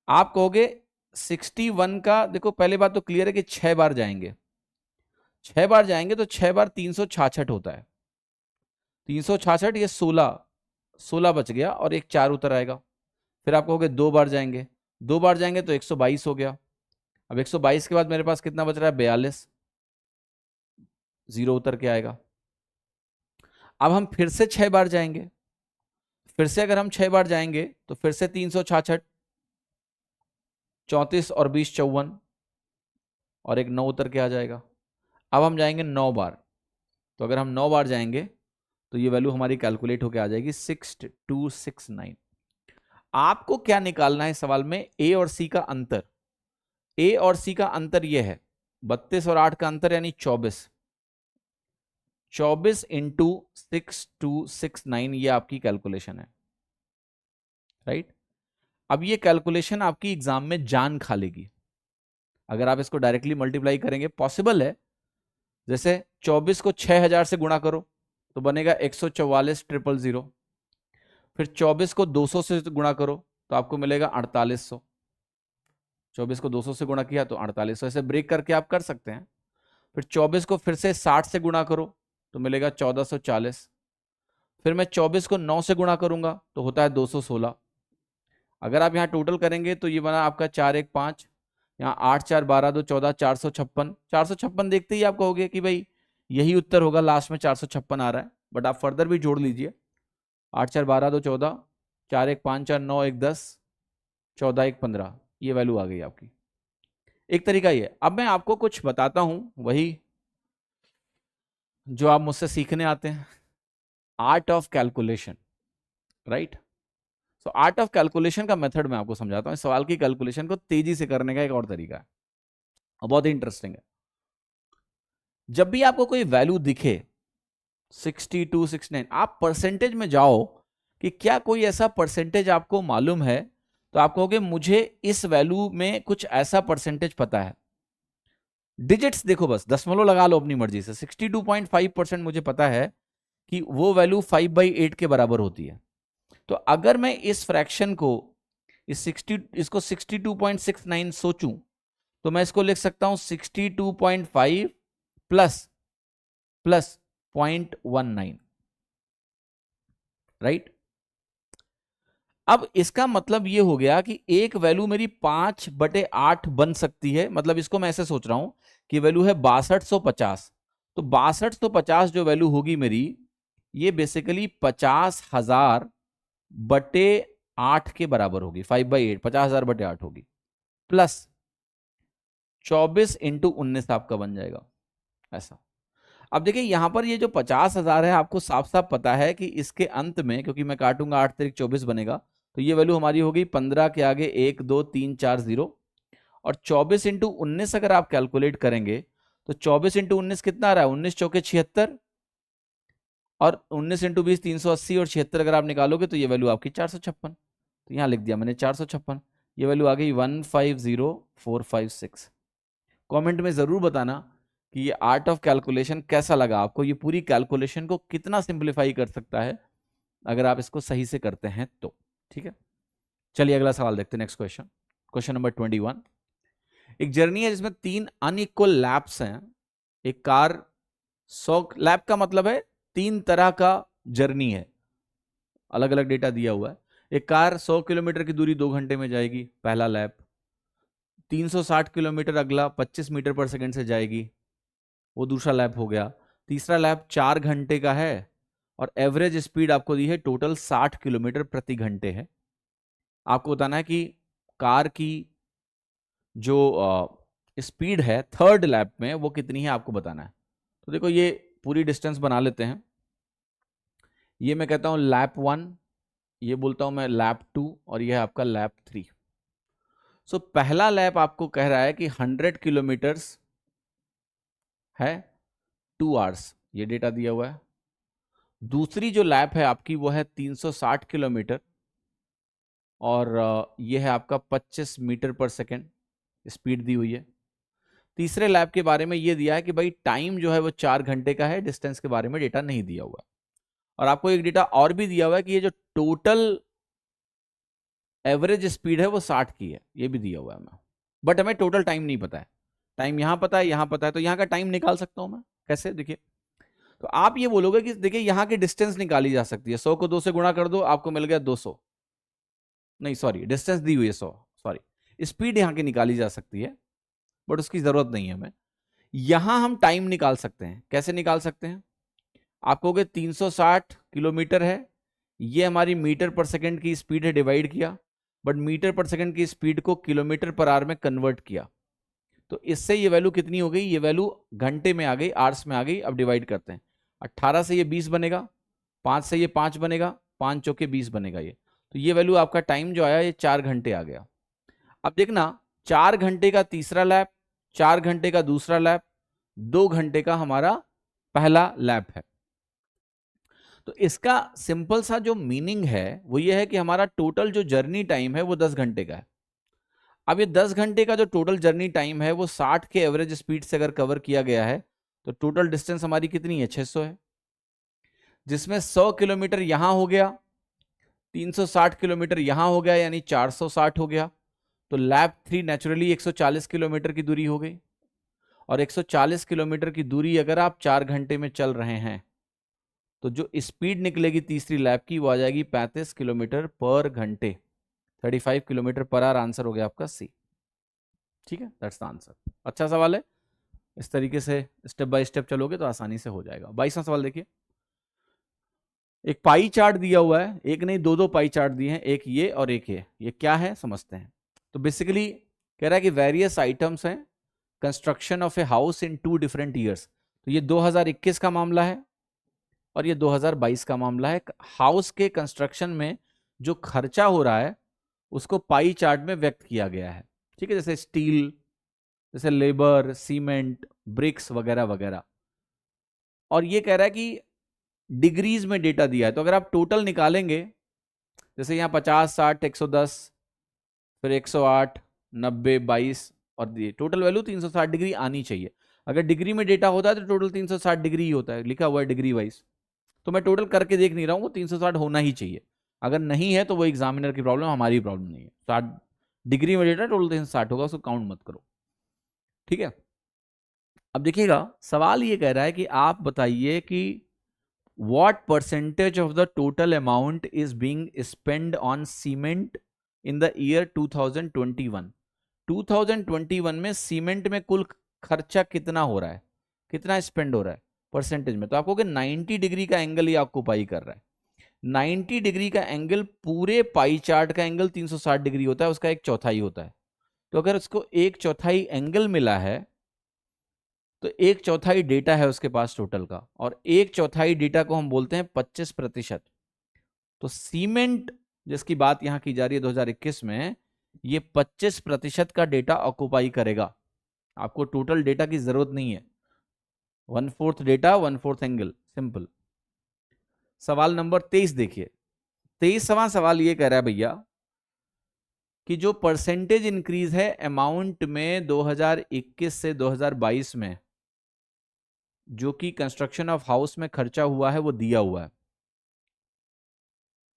A: आप कहोगे 61 का, देखो पहले बात तो क्लियर है कि 6 बार जाएंगे, 6 बार जाएंगे तो 6 बार 366 होता है। 366, ये 16 बच गया, और एक 4 उतर आएगा। फिर आप कहोगे 2 बार जाएंगे, 2 बार जाएंगे तो 122 हो गया। अब 122 के बाद मेरे पास कितना बच रहा है, 42, 0 उतर के आएगा। अब हम फिर से 6 बार जाएंगे, फिर से अगर हम 6 बार जाएंगे तो फिर से 366, 34 और 20 54, और एक 9 उतर के आ जाएगा। अब हम जाएंगे 9 बार, तो अगर हम 9 बार जाएंगे तो ये वैल्यू हमारी कैलकुलेट होके आ जाएगी 6269। आपको क्या निकालना है सवाल में, ए और सी का अंतर। ए और सी का अंतर ये है 32 और 8 का अंतर यानी 24, 24 इंटू 6269, ये आपकी कैलकुलेशन है, राइट। अब ये कैलकुलेशन आपकी एग्जाम में जान खा लेगी अगर आप इसको डायरेक्टली मल्टीप्लाई करेंगे। पॉसिबल है, जैसे 24 को 6000 से गुणा करो तो बनेगा 144,000। फिर 24 को 200 से गुणा करो तो आपको मिलेगा 4800। 24 को 200 से गुणा किया तो 4800, ऐसे ब्रेक करके आप कर सकते हैं। फिर 24 को फिर से 60 से गुणा करो तो मिलेगा 1440। फिर मैं 24 को 9 से गुणा करूंगा तो होता है 216। अगर आप यहाँ टोटल करेंगे तो ये बना आपका 4 1 5, यहाँ 8 4 12 2 14, 456। 456 देखते ही आप कहोगे कि भाई यही उत्तर होगा, लास्ट में 456 आ रहा है, बट आप फर्दर भी जोड़ लीजिए। 8 4 12 2 14, 4 1 5 4 9 1 10, 14 1 15, ये वैल्यू आ गई आपकी। एक तरीका ये। अब मैं आपको कुछ बताता हूं, वही जो आप मुझसे सीखने आते हैं, art of calculation, right. So art of calculation का मेथड मैं आपको समझाता हूँ। इस सवाल की कैलकुलेशन को तेजी से करने का एक और तरीका है, और बहुत ही इंटरेस्टिंग है। जब भी आपको कोई वैल्यू दिखे 62 69, आप परसेंटेज में जाओ कि क्या कोई ऐसा परसेंटेज आपको मालूम है, तो आप कहोगे मुझे इस वैल्यू में कुछ ऐसा परसेंटेज पता है। डिजिट्स देखो, बस दशमलव लगा लो अपनी मर्जी से। 62.5% मुझे पता है कि वो वैल्यू 5/8 के बराबर होती है। तो अगर मैं इस फ्रैक्शन को इसको 62.69 सोचूं, तो मैं इसको लिख सकता हूं 62.5 प्लस 0.19, राइट। अब इसका मतलब ये हो गया कि एक वैल्यू मेरी 5/8 बन सकती है। मतलब इसको मैं ऐसे सोच रहा हूं कि वैल्यू है 6250, तो 6250 जो वैल्यू होगी मेरी, ये बेसिकली 50,000/8 के बराबर होगी। 5/8, 50,000/8 होगी, प्लस 24 इंटू 19 आपका बन जाएगा ऐसा। अब देखिए यहां पर ये जो 50,000 है, आपको साफ साफ पता है कि इसके अंत में, क्योंकि मैं काटूंगा 8 तारीख 24 बनेगा, तो ये वैल्यू हमारी होगी 15 के आगे 1 2 3 4 0, और 24 इंटू 19 अगर आप कैलकुलेट करेंगे तो 24 इंटू 19 कितना आ रहा है, 19 चौके 76, और 19 इंटू 20 380, और 76 अगर आप निकालोगे तो ये वैल्यू आपकी 456। तो यहां लिख दिया मैंने 456, ये वैल्यू आ गई 150456। कमेंट में जरूर बताना कि ये आर्ट ऑफ कैलकुलेशन कैसा लगा आपको, ये पूरी कैलकुलेशन को कितना सिंप्लीफाई कर सकता है अगर आप इसको सही से करते हैं तो। ठीक है, चलिए अगला सवाल देखते हैं। Next question, question number 21। एक जर्नी है जिसमें 3 अनइक्वल लैप्स हैं। एक कार 100 लैप का मतलब है 3 तरह का जर्नी है, अलग अलग डेटा दिया हुआ है। एक कार 100 किलोमीटर की दूरी 2 घंटे में जाएगी, पहला लैप। 360 किलोमीटर अगला 25 मीटर पर सेकंड से जाएगी, वो दूसरा लैप हो गया। तीसरा लैप 4 घंटे का है, और एवरेज स्पीड आपको दी है टोटल 60 किलोमीटर प्रति घंटे है। आपको बताना है कि कार की जो स्पीड है थर्ड लैप में वो कितनी है, आपको बताना है। तो देखो ये पूरी डिस्टेंस बना लेते हैं। ये मैं कहता हूं लैप 1, ये बोलता हूं मैं लैप 2, और ये है आपका लैप 3। सो पहला लैप आपको कह रहा है कि 100 किलोमीटर्स है 2 आवर्स, ये डेटा दिया हुआ है। दूसरी जो लैप है आपकी वो है 360 किलोमीटर, और ये है आपका 25 मीटर पर सेकेंड स्पीड दी हुई है। तीसरे लैप के बारे में ये दिया है कि भाई टाइम जो है वो 4 घंटे का है, डिस्टेंस के बारे में डेटा नहीं दिया हुआ। और आपको एक डेटा और भी दिया हुआ है कि ये जो टोटल एवरेज स्पीड है वो 60 की है, ये भी दिया हुआ है हमें, बट हमें टोटल टाइम नहीं पता है। टाइम यहां पता है, यहां पता है, तो यहां का टाइम निकाल सकता हूं मैं कैसे, देखिए। तो आप ये बोलोगे कि देखिए यहां की डिस्टेंस निकाली जा सकती है, 100 को 2 से गुणा कर दो, आपको मिल गया 200, नहीं सॉरी डिस्टेंस दी हुई है 100, सॉरी स्पीड यहां की निकाली जा सकती है, बट उसकी जरूरत नहीं है हमें। यहां हम टाइम निकाल सकते हैं, कैसे निकाल सकते हैं। आप कहोगे 360 किलोमीटर है, ये हमारी मीटर पर सेकंड की स्पीड है, डिवाइड किया, बट मीटर पर सेकंड की स्पीड को किलोमीटर पर आवर में कन्वर्ट किया, तो इससे ये वैल्यू कितनी हो गई, ये वैल्यू घंटे में आ गई, आवर्स में आ गई। अब डिवाइड करते हैं, 18 से ये 20 बनेगा, 5 से ये 5 बनेगा, 5 चौके 20 बनेगा ये, तो ये वैल्यू आपका टाइम जो आया ये 4 घंटे आ गया। अब देखना 4 घंटे का तीसरा लैप, 4 घंटे का दूसरा लैप, 2 घंटे का हमारा पहला लैप है। तो इसका सिंपल सा जो मीनिंग है वो ये है कि हमारा टोटल जो जर्नी टाइम है वो 10 घंटे का है। अब ये 10 घंटे का जो टोटल जर्नी टाइम है वो 60 के एवरेज स्पीड से अगर कवर किया गया है, तो टोटल डिस्टेंस हमारी कितनी है, 600 है, जिसमें 100 किलोमीटर यहां हो गया, 360 किलोमीटर यहां हो गया, यानी 460 हो गया। तो लैप 3 नेचुरली 140 किलोमीटर की दूरी हो गई, और 140 किलोमीटर की दूरी अगर आप 4 घंटे में चल रहे हैं, तो जो स्पीड निकलेगी तीसरी लैप की वो आ जाएगी 35 किलोमीटर पर घंटे, 35 किलोमीटर पर आवर। आंसर हो गया आपका सी। ठीक है, दैट्स द आंसर। अच्छा सवाल है, इस तरीके से स्टेप बाय स्टेप चलोगे तो आसानी से हो जाएगा। 22वां सवाल देखिए, एक पाई चार्ट दिया हुआ है, एक नहीं दो पाई चार्ट दिए हैं, एक ये और एक ये क्या है समझते हैं। तो बेसिकली कह रहा है कि वेरियस आइटम्स हैं, construction of a house in 2 different years. तो ये 2021 का मामला है और ये 2022 का मामला है। हाउस के कंस्ट्रक्शन में जो खर्चा हो रहा है उसको पाई चार्ट में व्यक्त किया गया है, ठीक है, जैसे स्टील, जैसे लेबर, सीमेंट, ब्रिक्स वगैरह वगैरह। और ये कह रहा है कि डिग्रीज में डेटा दिया है, तो अगर आप टोटल निकालेंगे, जैसे यहाँ 50, 60, 110, फिर 108, 90, 22 और ये टोटल वैल्यू 360 डिग्री आनी चाहिए। अगर डिग्री में डेटा होता है तो टोटल 360 डिग्री ही होता है, लिखा हुआ है डिग्री वाइज। तो मैं टोटल करके देख नहीं रहा हूँ, वो 360 होना ही चाहिए। अगर नहीं है तो वो एग्जामिनर की प्रॉब्लम, हमारी प्रॉब्लम नहीं है। 60 डिग्री में डेटा टोटल 360 होगा, उसको काउंट मत करो, ठीक है। अब देखिएगा, सवाल ये कह रहा है कि आप बताइए कि what percentage of the total amount is being spent on cement in the year 2021। 2021 में सीमेंट में कुल खर्चा कितना हो रहा है, कितना स्पेंड हो रहा है परसेंटेज में। तो आपको 90 डिग्री का एंगल ये ऑक्यूपाई कर रहा है। 90 डिग्री का एंगल पूरे पाई चार्ट का एंगल 360 डिग्री होता है, उसका 1/4 होता है। तो अगर उसको 1/4 एंगल मिला है तो 1/4 डेटा है उसके पास टोटल का, और 1/4 डेटा को हम बोलते हैं 25%। तो सीमेंट जिसकी बात यहां की जा रही है 2021 में, ये 25% का डेटा ऑक्युपाई करेगा। आपको टोटल डेटा की जरूरत नहीं है, 1/4 डेटा 1/4 एंगल, सिंपल। सवाल नंबर 23 देखिए, 23वां सवाल ये कह रहा है भैया कि जो परसेंटेज इंक्रीज है अमाउंट में 2021 से 2022 में, जो कि कंस्ट्रक्शन ऑफ हाउस में खर्चा हुआ है, वो दिया हुआ है।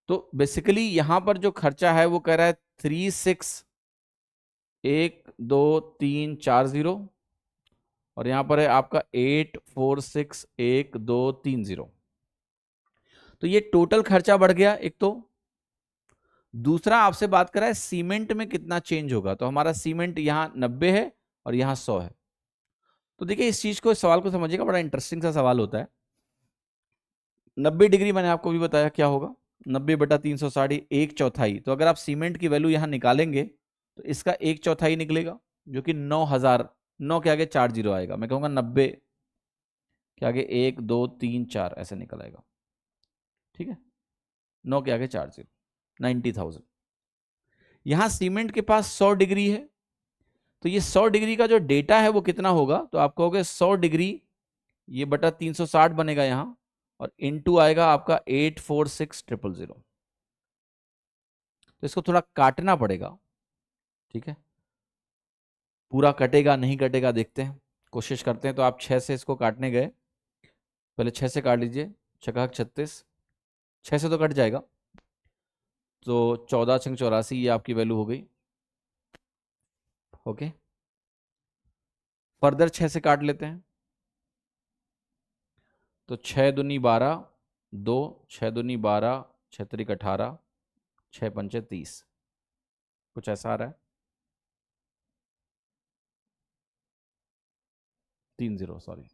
A: तो बेसिकली यहां पर जो खर्चा है वो कह रहा है 361234 और यहां पर है आपका 84611230। तो ये टोटल खर्चा बढ़ गया एक। तो दूसरा आपसे बात कर रहा है सीमेंट में कितना चेंज होगा। तो हमारा सीमेंट यहां 90 है और यहां 100 है। तो देखिए इस चीज को, इस सवाल को समझिएगा, बड़ा इंटरेस्टिंग सा सवाल होता है। 90 डिग्री मैंने आपको भी बताया क्या होगा, 90/360, 1/4। तो अगर आप सीमेंट की वैल्यू यहां निकालेंगे तो इसका 1/4 निकलेगा, जो कि 9000, 9 के आगे 4 जीरो आएगा। मैं कहूंगा 90 के आगे 1 2 3 4 ऐसे निकल आएगा, ठीक है। 9 के आगे 4 जीरो, 90,000। यहां सीमेंट के पास 100 डिग्री है, तो ये 100 डिग्री का जो डेटा है वो कितना होगा। तो आप कहोगे 100 डिग्री ये बटा 360 बनेगा यहां, और इनटू आएगा आपका 846000। तो इसको थोड़ा काटना पड़ेगा, ठीक है। पूरा कटेगा नहीं कटेगा देखते हैं, कोशिश करते हैं। तो आप 6 से इसको काटने गए, पहले 6 से काट लीजिए, छकाक 36, 6 से तो कट जाएगा। तो 14×6 = 84, ये आपकी वैल्यू हो गई। ओके, फर्दर 6 से काट लेते हैं। तो 6 दूनी 12, 2, 6 दूनी 12, 6 त्रिक 18, 6 पंचे 30, कुछ ऐसा आ रहा है, 30, सॉरी।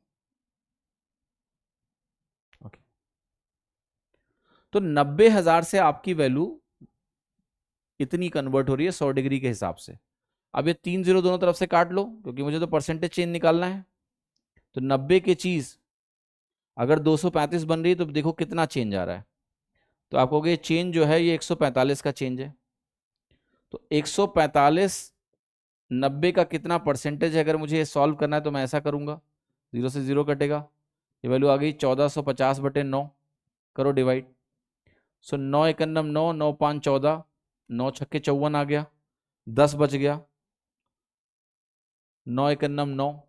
A: ओके, तो 90,000 से आपकी वैल्यू इतनी कन्वर्ट हो रही है 100 डिग्री के हिसाब से। अब ये 3 जीरो दोनों तरफ से काट लो, क्योंकि मुझे तो परसेंटेज चेंज निकालना है। तो 90 की चीज अगर 235 बन रही है तो देखो कितना चेंज आ रहा है। तो आप कहोगे चेंज जो है ये 145 का चेंज है। तो 145 90 का कितना परसेंटेज है, अगर मुझे ये सॉल्व करना है तो मैं ऐसा करूंगा, 0 से 0 कटेगा, ये वैल्यू आ गई 1450/9। करो डिवाइड। सो 9 एकन्नम 9, 9 5 14, 9 छक्के 54 आ गया, 10 बच गया, 9 एकन्नम 9।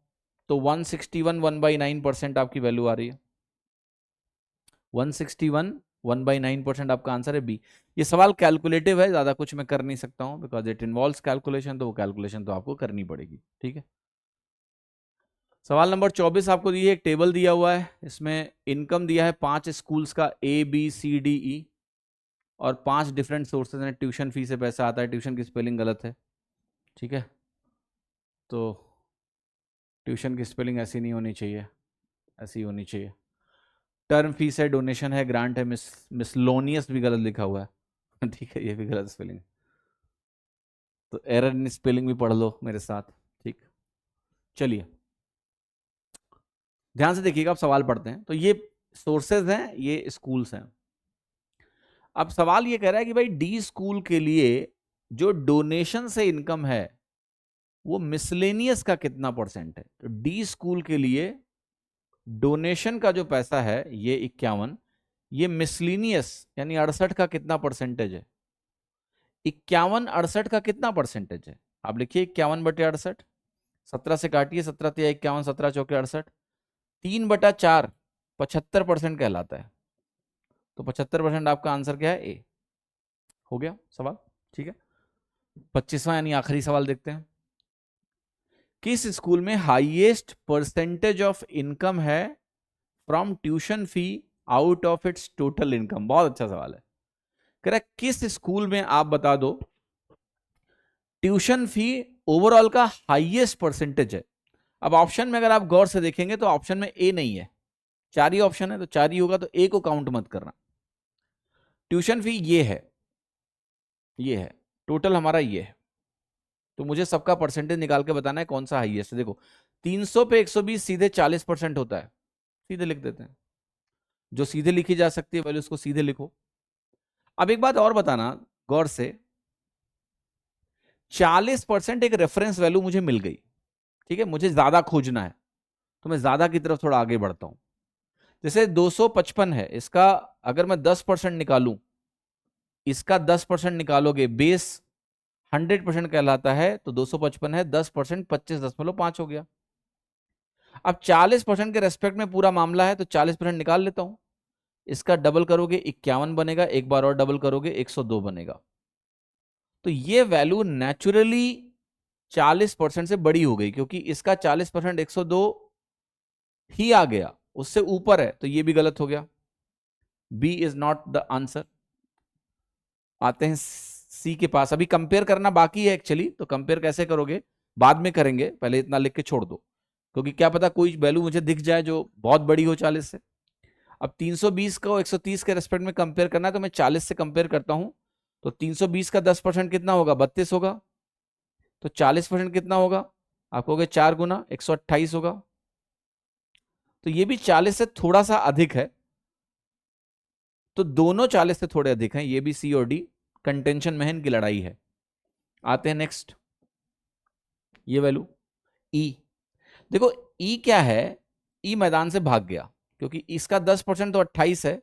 A: तो 161 1/9% आपकी वैल्यू आ रही है। 161 1/9% आपका आंसर है बी। ये सवाल कैलकुलेटिव है, ज्यादा कुछ मैं कर नहीं सकता हूं, बिकॉज इट इन्वॉल्व्स कैलकुलेशन। तो वो कैलकुलेशन तो आपको करनी पड़ेगी, ठीक है। सवाल नंबर 24 आपको दिए, एक टेबल दिया हुआ है, इसमें इनकम दिया है 5 स्कूल्स का ABCDE, और 5 डिफरेंट सोर्सेज हैं। ट्यूशन फी से पैसा आता है, ट्यूशन की स्पेलिंग गलत है, ठीक है। तो ट्यूशन की स्पेलिंग ऐसी नहीं होनी चाहिए, ऐसी होनी चाहिए। टर्म फीस है, डोनेशन है, ग्रांट है, मिसलोनियस भी गलत लिखा हुआ है ठीक है, ये भी गलत स्पेलिंग, तो एरर इन स्पेलिंग भी पढ़ लो मेरे साथ, ठीक। चलिए ध्यान से देखिएगा, आप सवाल पढ़ते हैं तो ये सोर्सेज हैं, ये स्कूल्स हैं। अब सवाल ये कह रहा है कि भाई डी स्कूल के लिए जो डोनेशन से इनकम है वो मिसलेनियस का कितना परसेंट है। तो डी स्कूल के लिए डोनेशन का जो पैसा है ये 51, ये मिसलेनियस यानी 68 का कितना परसेंटेज है। 51 68 का कितना परसेंटेज है, आप लिखिए 51/68, 17 से काटिए, 17 × 51, 17 × 4 68, 3/4 75% कहलाता है। तो 75% आपका आंसर क्या है, ए। हो गया सवाल, ठीक है। 25वां यानी आखिरी सवाल देखते हैं। किस स्कूल में हाईएस्ट परसेंटेज ऑफ इनकम है from tuition fee out of its total income. बहुत अच्छा सवाल है। कह रहा किस स्कूल में आप बता दो ट्यूशन फी ओवरऑल का हाईएस्ट परसेंटेज है। अब ऑप्शन में अगर आप गौर से देखेंगे तो ऑप्शन में ए नहीं है, 4 ही ऑप्शन है, तो 4 ही होगा, तो ए को काउंट मत करना। ट्यूशन फी ये है, ये है टोटल हमारा, ये है। तो मुझे सबका परसेंटेज निकाल के बताना है कौन सा हाईएस्ट है। देखो 300 पे 120 सीधे 40% होता है, सीधे लिख देते हैं। जो सीधे लिखी जा सकती है वैल्यू उसको सीधे लिखो। अब एक बात और बताना गौर से, 40% एक रेफरेंस वैल्यू मुझे मिल गई, ठीक है। मुझे ज्यादा खोजना है तो मैं ज्यादा की तरफ थोड़ा आगे बढ़ता हूं। जैसे 255 है, इसका अगर मैं 10% निकालूं, इसका 10% निकालोगे, बेस 100% कहलाता है, तो 255 है, 10% 25.5 हो गया। अब 40% के रेस्पेक्ट में पूरा मामला है तो 40% निकाल लेता हूं। इसका डबल करोगे 51 बनेगा, एक बार और डबल करोगे 102 बनेगा। तो ये वैल्यू नेचुरली 40% से बड़ी हो गई, क्योंकि इसका 40% 102 ही आ गया, उससे ऊपर है, तो ये भी गलत हो गया। B is not the answer. आते हैं सी के पास। अभी कंपेयर करना बाकी है एक्चुअली, तो कंपेयर कैसे करोगे बाद में करेंगे, पहले इतना लिख के छोड़ दो, क्योंकि क्या पता कोई वैल्यू मुझे दिख जाए जो बहुत बड़ी हो 40 से। अब 320 को 130 के रेस्पेक्ट में कंपेयर करना है, तो मैं 40 से कंपेयर करता हूं, तो 320 का 10% कितना होगा, 32 होगा। तो 40% कितना होगा, आप कहोगे 4 गुना 128 होगा। तो ये भी 40 से थोड़ा सा अधिक है, तो दोनों 40 से थोड़े अधिक हैं, ये भी सी और डी। कंटेंशन में इनकी लड़ाई है। आते हैं नेक्स्ट, ये वैल्यू ई। देखो ई क्या है, ई मैदान से भाग गया, क्योंकि इसका 10% तो 28 है,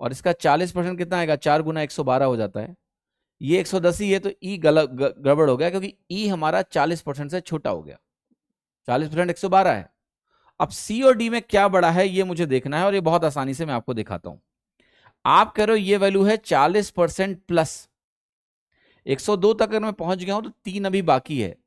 A: और इसका 40% कितना आएगा, 4 गुना 112 हो जाता है। ये 110 ही है, तो ई गड़बड़ हो गया, क्योंकि ई हमारा 40% से छोटा हो गया। 40% 112 है। अब सी और डी में क्या बड़ा है ये मुझे देखना है, और ये बहुत आसानी से मैं आपको दिखाता हूं। आप कह रहे हो ये वैल्यू है 40% प्लस, 102 तक अगर मैं पहुंच गया हूं तो 3 अभी बाकी है,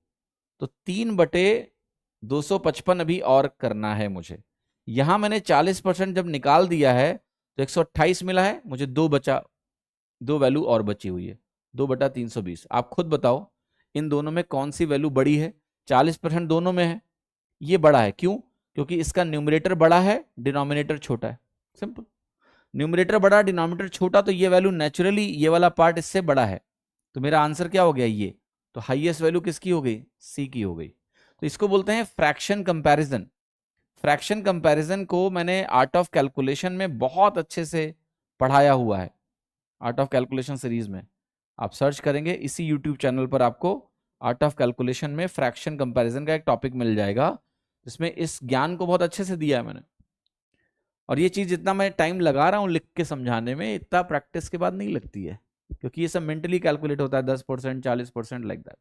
A: तो 3/255 अभी और करना है मुझे। यहां मैंने 40% जब निकाल दिया है तो 128 मिला है मुझे, 2 बचा, 2 वैल्यू और बची हुई है, 2/320। आप खुद बताओ इन दोनों में कौन सी वैल्यू बड़ी है। 40% दोनों में है, ये बड़ा है, क्यों, क्योंकि इसका न्यूमरेटर बड़ा है, डिनोमिनेटर छोटा है। सिंपल, न्यूमरेटर बड़ा डिनोमिनेटर छोटा, तो ये वैल्यू नेचुरली ये वाला पार्ट इससे बड़ा है, तो मेरा आंसर क्या हो गया, ये। तो हाईएस्ट वैल्यू किसकी हो गई, सी की हो गई। तो इसको बोलते हैं फ्रैक्शन कंपैरिजन। फ्रैक्शन कंपैरिजन को मैंने आर्ट ऑफ कैलकुलेशन में बहुत अच्छे से पढ़ाया हुआ है, आर्ट ऑफ कैलकुलेशन सीरीज में। आप सर्च करेंगे इसी यूट्यूब चैनल पर, आपको आर्ट ऑफ कैलकुलेशन में फ्रैक्शन कंपैरिजन का एक टॉपिक मिल जाएगा, जिसमें इस ज्ञान को बहुत अच्छे से दिया है मैंने। और ये चीज जितना मैं टाइम लगा रहा हूं लिख के समझाने में, इतना प्रैक्टिस के बाद नहीं लगती है, क्योंकि ये सब मेंटली कैलकुलेट होता है, 10% 40% लाइक दैट।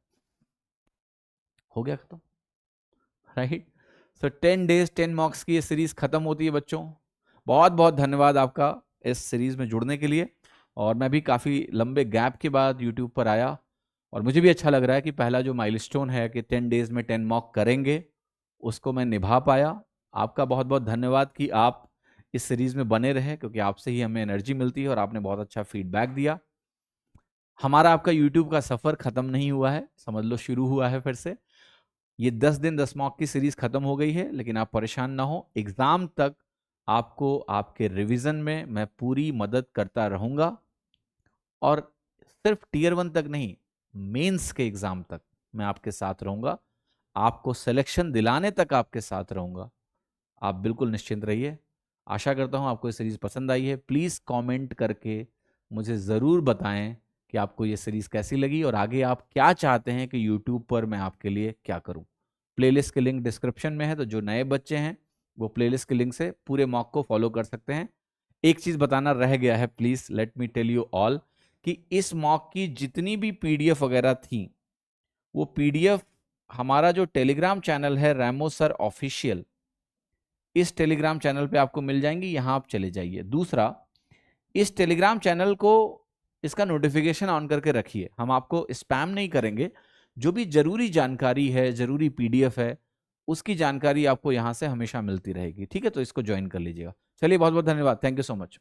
A: हो गया खत्म, राइट। सो 10 डेज 10 मॉक्स की ये सीरीज खत्म होती है बच्चों। बहुत बहुत धन्यवाद आपका इस सीरीज में जुड़ने के लिए। और मैं भी काफ़ी लंबे गैप के बाद यूट्यूब पर आया, और मुझे भी अच्छा लग रहा है कि पहला जो माइलस्टोन है कि 10 डेज में 10 मॉक करेंगे, उसको मैं निभा पाया। आपका बहुत बहुत धन्यवाद कि आप इस सीरीज में बने रहे, क्योंकि आपसे ही हमें एनर्जी मिलती है, और आपने बहुत अच्छा फीडबैक दिया। हमारा आपका यूट्यूब का सफ़र ख़त्म नहीं हुआ है, समझ लो शुरू हुआ है फिर से। ये 10 दिन 10 मॉक की सीरीज खत्म हो गई है, लेकिन आप परेशान ना हो, एग्जाम तक आपको आपके रिवीजन में मैं पूरी मदद करता रहूंगा। और सिर्फ टीयर 1 तक नहीं, मेंस के एग्जाम तक मैं आपके साथ रहूंगा, आपको सिलेक्शन दिलाने तक आपके साथ रहूंगा। आप बिल्कुल निश्चिंत रहिए। आशा करता हूं आपको ये सीरीज पसंद आई है। प्लीज कमेंट करके मुझे ज़रूर बताएं कि आपको ये सीरीज कैसी लगी और आगे आप क्या चाहते हैं कि यूट्यूब पर मैं आपके लिए क्या करूं। प्लेलिस्ट के लिंक डिस्क्रिप्शन में है, तो जो नए बच्चे हैं वो प्लेलिस्ट के लिंक से पूरे मॉक को फॉलो कर सकते हैं। एक चीज बताना रह गया है, please let me tell you all, कि इस मॉक की जितनी भी पीडीएफ वगैरह थी, वो पीडीएफ हमारा जो टेलीग्राम चैनल है रैमो सर ऑफिशियल, इस टेलीग्राम चैनल पे आपको मिल जाएंगी, यहां आप चले जाइए। दूसरा, इस टेलीग्राम चैनल को इसका नोटिफिकेशन ऑन करके रखिए, हम आपको स्पैम नहीं करेंगे। जो भी जरूरी जानकारी है, जरूरी पीडीएफ है, उसकी जानकारी आपको यहां से हमेशा मिलती रहेगी। ठीक है, तो इसको ज्वाइन कर लीजिएगा। चलिए, बहुत बहुत धन्यवाद, थैंक यू सो मच।